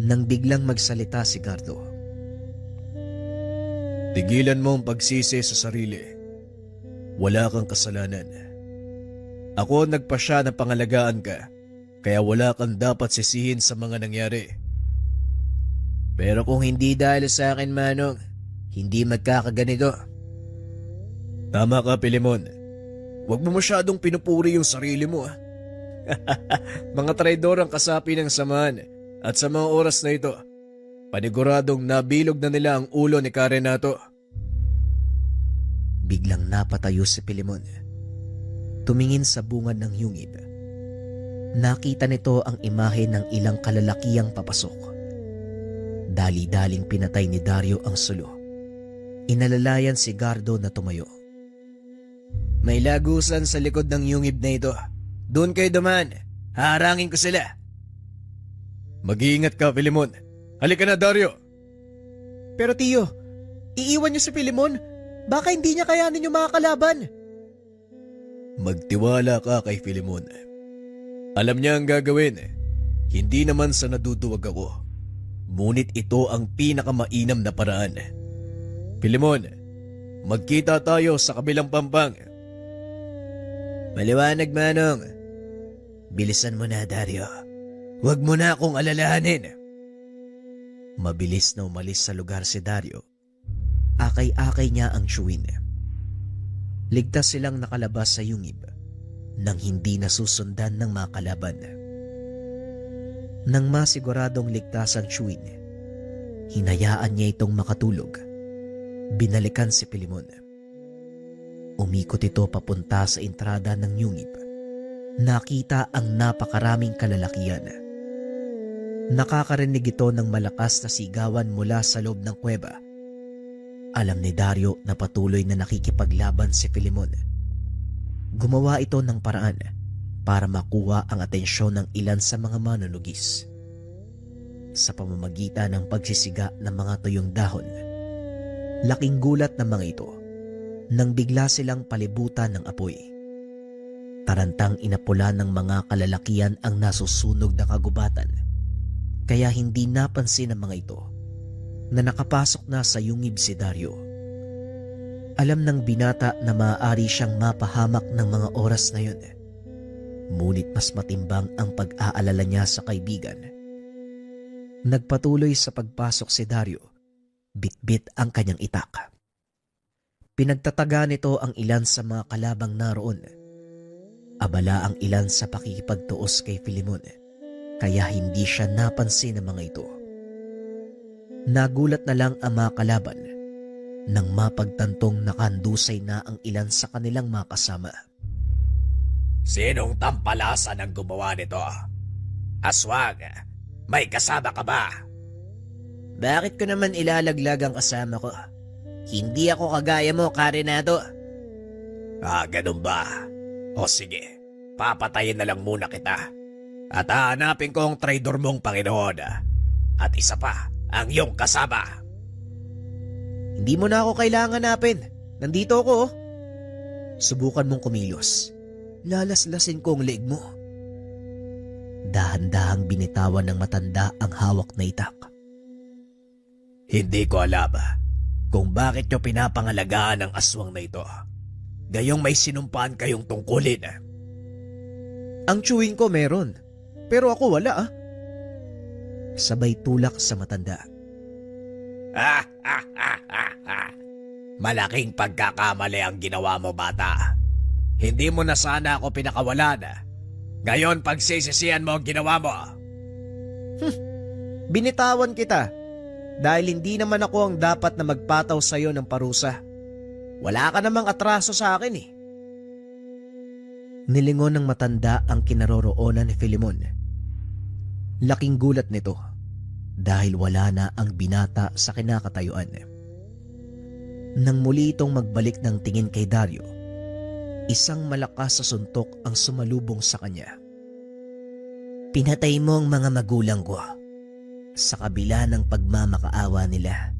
nang biglang magsalita si Gardo. Tigilan mo ang pagsisi sa sarili. Wala kang kasalanan. Ako nagpasya na pangalagaan ka, kaya wala kang dapat sisihin sa mga nangyari. Pero kung hindi dahil sa akin, Manong, hindi magkakaganito. Tama ka, Filimon. Huwag mo masyadong pinupuri yung sarili mo. Mga traidor ang kasapi ng samahan at sa mga oras na ito, paniguradong nabilog na nila ang ulo ni Karenato. Biglang napatayo si Filimon. Tumingin sa bungad ng yungib. Nakita nito ang imahe ng ilang kalalakiyang papasok. Dali-daling pinatay ni Dario ang sulo. Inalalayan si Gardo na tumayo. May lagusan sa likod ng yungib na ito. Doon kayo duman. Haharangin ko sila. Mag-iingat ka, Filimon. Halika na, Dario. Pero Tio, iiwan niyo si Filimon. Baka hindi niya kayanin yung mga kalaban. Magtiwala ka kay Filimon. Alam niya ang gagawin. Hindi naman sa naduduwag ako. Ngunit ito ang pinakamainam na paraan. Filimon, magkita tayo sa kabilang pampang. Maliwanag, Manong. Bilisan mo na, Dario. Huwag mo na akong alalahanin. Mabilis na umalis sa lugar si Dario. Akay-akay niya ang tsuwin. Ligtas silang nakalabas sa yungib nang hindi nasusundan ng mga kalaban. Nang masiguradong ligtas ang tsuwin, hinayaan niya itong makatulog. Binalikan si Filimon. Umikot ito papunta sa entrada ng yungib. Nakita ang napakaraming kalalakian. Nakakarinig ito ng malakas na sigawan mula sa loob ng kuweba. Alam ni Dario na patuloy na nakikipaglaban si Filimon. Gumawa ito ng paraan para makuha ang atensyon ng ilan sa mga manunugis. Sa pamamagitan ng pagsisiga ng mga tuyong dahon, laking gulat ng mga ito nang bigla silang palibutan ng apoy. Tarantang inapula ng mga kalalakian ang nasusunog na kagubatan, kaya hindi napansin ng mga ito na nakapasok na sa yungib si Dario. Alam ng binata na maaari siyang mapahamak ng mga oras na yun. Ngunit mas matimbang ang pag-aalala niya sa kaibigan. Nagpatuloy sa pagpasok si Dario. Bitbit ang kanyang itak. Pinagtataga nito ang ilan sa mga kalabang naroon. Abala ang ilan sa pakikipagtuos kay Filimon, kaya hindi siya napansin ng mga ito. Nagulat na lang ang mga kalaban nang mapagtantong nakandusay na ang ilan sa kanilang mga kasama. Sinong tampalasan ang gumawa nito? Aswang, may kasama ka ba? Bakit ko naman ilalaglag ang kasama ko? Hindi ako kagaya mo, Karenato. Ganun ba? O sige, papatayin na lang muna kita. At hahanapin ko ang traidor mong Panginoon. at isa pa ang iyong kasama. Hindi mo na ako kailangan hanapin. Nandito ako, oh. Subukan mong kumilos. Lalaslasin ko ang leeg mo. Dahan-dahang binitawan ng matanda ang hawak na itak. Hindi ko alam kung bakit nyo pinapangalagaan ang aswang na ito. Gayong may sinumpaan kayong tungkulin. Ang chewing ko meron, pero ako wala ah. Sabay tulak sa matanda. Malaking pagkakamali ang ginawa mo, bata. Hindi mo na sana ako pinakawalan. Ngayon pagsisisihan mo ang ginawa mo. Binitawan kita dahil hindi naman ako ang dapat na magpataw sa'yo ng parusa. Wala ka namang atraso sa akin eh. Nilingon ng matanda ang kinaroroonan ni Filemon. Laking gulat nito dahil wala na ang binata sa kinakatayuan. Nang muli itong magbalik ng tingin kay Dario, isang malakas sa suntok ang sumalubong sa kanya. Pinatay mo ang mga magulang ko sa kabila ng pagmamakaawa nila.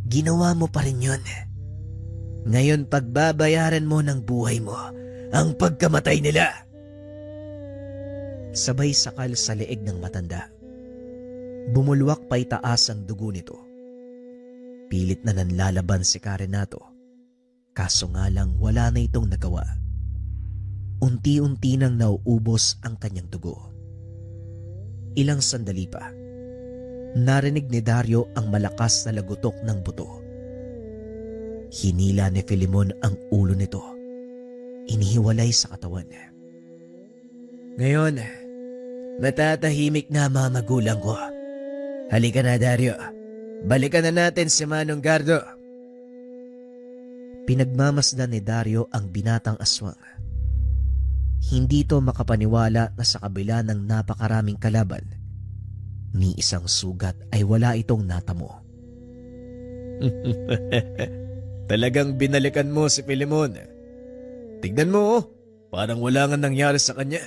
Ginawa mo pa rin yun. Ngayon pagbabayaran mo ng buhay mo ang pagkamatay nila. Sabay sakal sa leeg ng matanda. Bumulwak pa itaas ang dugo nito. Pilit na nanlalaban si Karenato. Kaso nga lang wala na itong nagawa. Unti-unti nang nauubos ang kanyang dugo. Ilang sandali pa, narinig ni Dario ang malakas na lagutok ng buto. Hinila ni Filemon ang ulo nito. Inihiwalay sa katawan. Ngayon, matatahimik na mga magulang ko. Halika na, Dario. Balikan na natin si Manong Gardo. Pinagmamasdan ni Dario ang binatang aswang. Hindi ito makapaniwala na sa kabila ng napakaraming kalaban, ni isang sugat ay wala itong natamo. Talagang binalikan mo si Filemon. Tignan mo, oh. Parang wala nga nangyari sa kanya.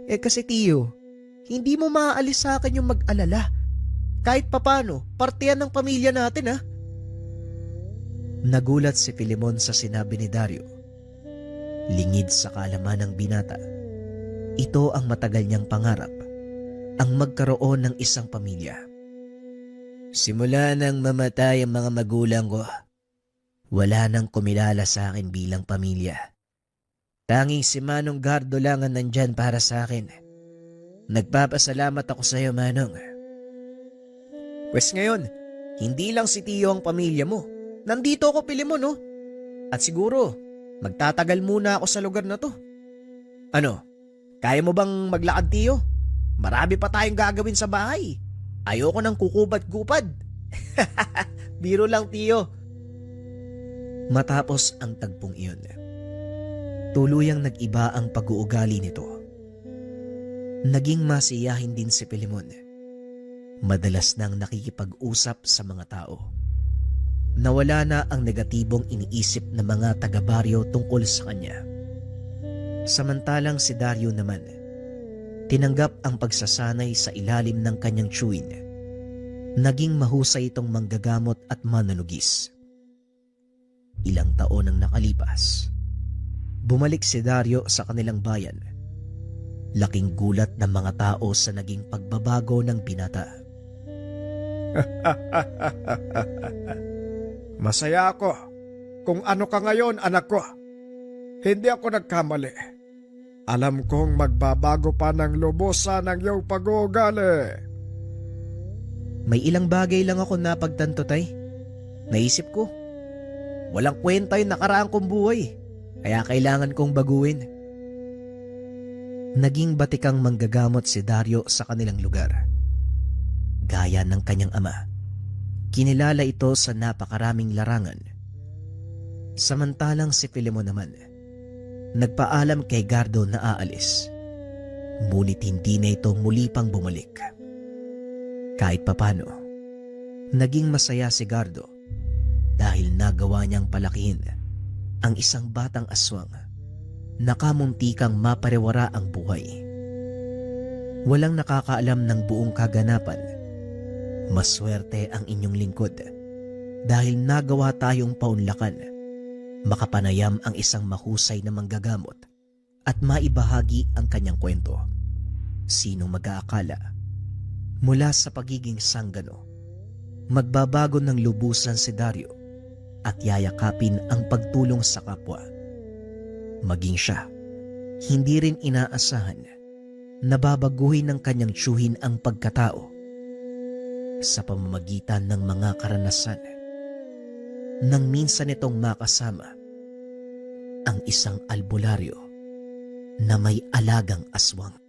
Kasi Tiyo, hindi mo maaalis sa akin yung mag-alala. Kahit papano, parte yan ng pamilya natin ha. Nagulat si Filemon sa sinabi ni Dario. Lingid sa kaalaman ng binata. Ito ang matagal niyang pangarap, ang magkaroon ng isang pamilya. Simula nang mamatay ang mga magulang ko, wala nang kumilala sa akin bilang pamilya. Tanging si Manong Gardo lang ang nandyan para sa akin. Nagpapasalamat ako sa iyo, Manong. Pwes ngayon, hindi lang si Tiyo ang pamilya mo. Nandito ako, Filemon, no? At siguro, magtatagal muna ako sa lugar na to. Ano? Kaya mo bang maglakad, Tiyo? Marami pa tayong gagawin sa bahay. Ayoko nang kukubad-gupad. Biro lang, Tiyo. Matapos ang tagpong iyon, tuluyang nag-iba ang pag-uugali nito. Naging masiyahin din si Filemon. Madalas nang nakikipag-usap sa mga tao. Nawala na ang negatibong iniisip ng mga taga-baryo tungkol sa kanya. Samantalang si Dario naman, tinanggap ang pagsasanay sa ilalim ng kanyang chewing. Naging mahusay itong manggagamot at manunugis. Ilang taon ang nakalipas. Bumalik si Dario sa kanilang bayan. Laking gulat ng mga tao sa naging pagbabago ng binata. Masaya ako kung ano ka ngayon, anak ko. Hindi ako nagkamali. Alam kong magbabago pa ng lubusan ang iyong pag-uugali. May ilang bagay lang ako napagtanto, Tay. Naisip ko, walang kwenta yung nakaraang kong buhay, kaya kailangan kong baguhin. Naging batikang manggagamot si Dario sa kanilang lugar. Gaya ng kanyang ama, kinilala ito sa napakaraming larangan. Samantalang si Filemon naman, nagpaalam kay Gardo na aalis. Ngunit hindi na ito muli pang bumalik. Kahit papano, naging masaya si Gardo dahil nagawa niyang palakihin ang isang batang aswang na kamuntikang maparewara ang buhay. Walang nakakaalam ng buong kaganapan. Maswerte ang inyong lingkod dahil nagawa tayong paunlakan, makapanayam ang isang mahusay na manggagamot at maibahagi ang kanyang kwento. Sino mag-aakala? Mula sa pagiging sanggano, magbabago ng lubusan si Dario at yayakapin ang pagtulong sa kapwa. Maging siya, hindi rin inaasahan na babaguhin ng kanyang tiyuhin ang pagkatao sa pamamagitan ng mga karanasan nang minsan itong makasama ang isang albularyo na may alagang aswang.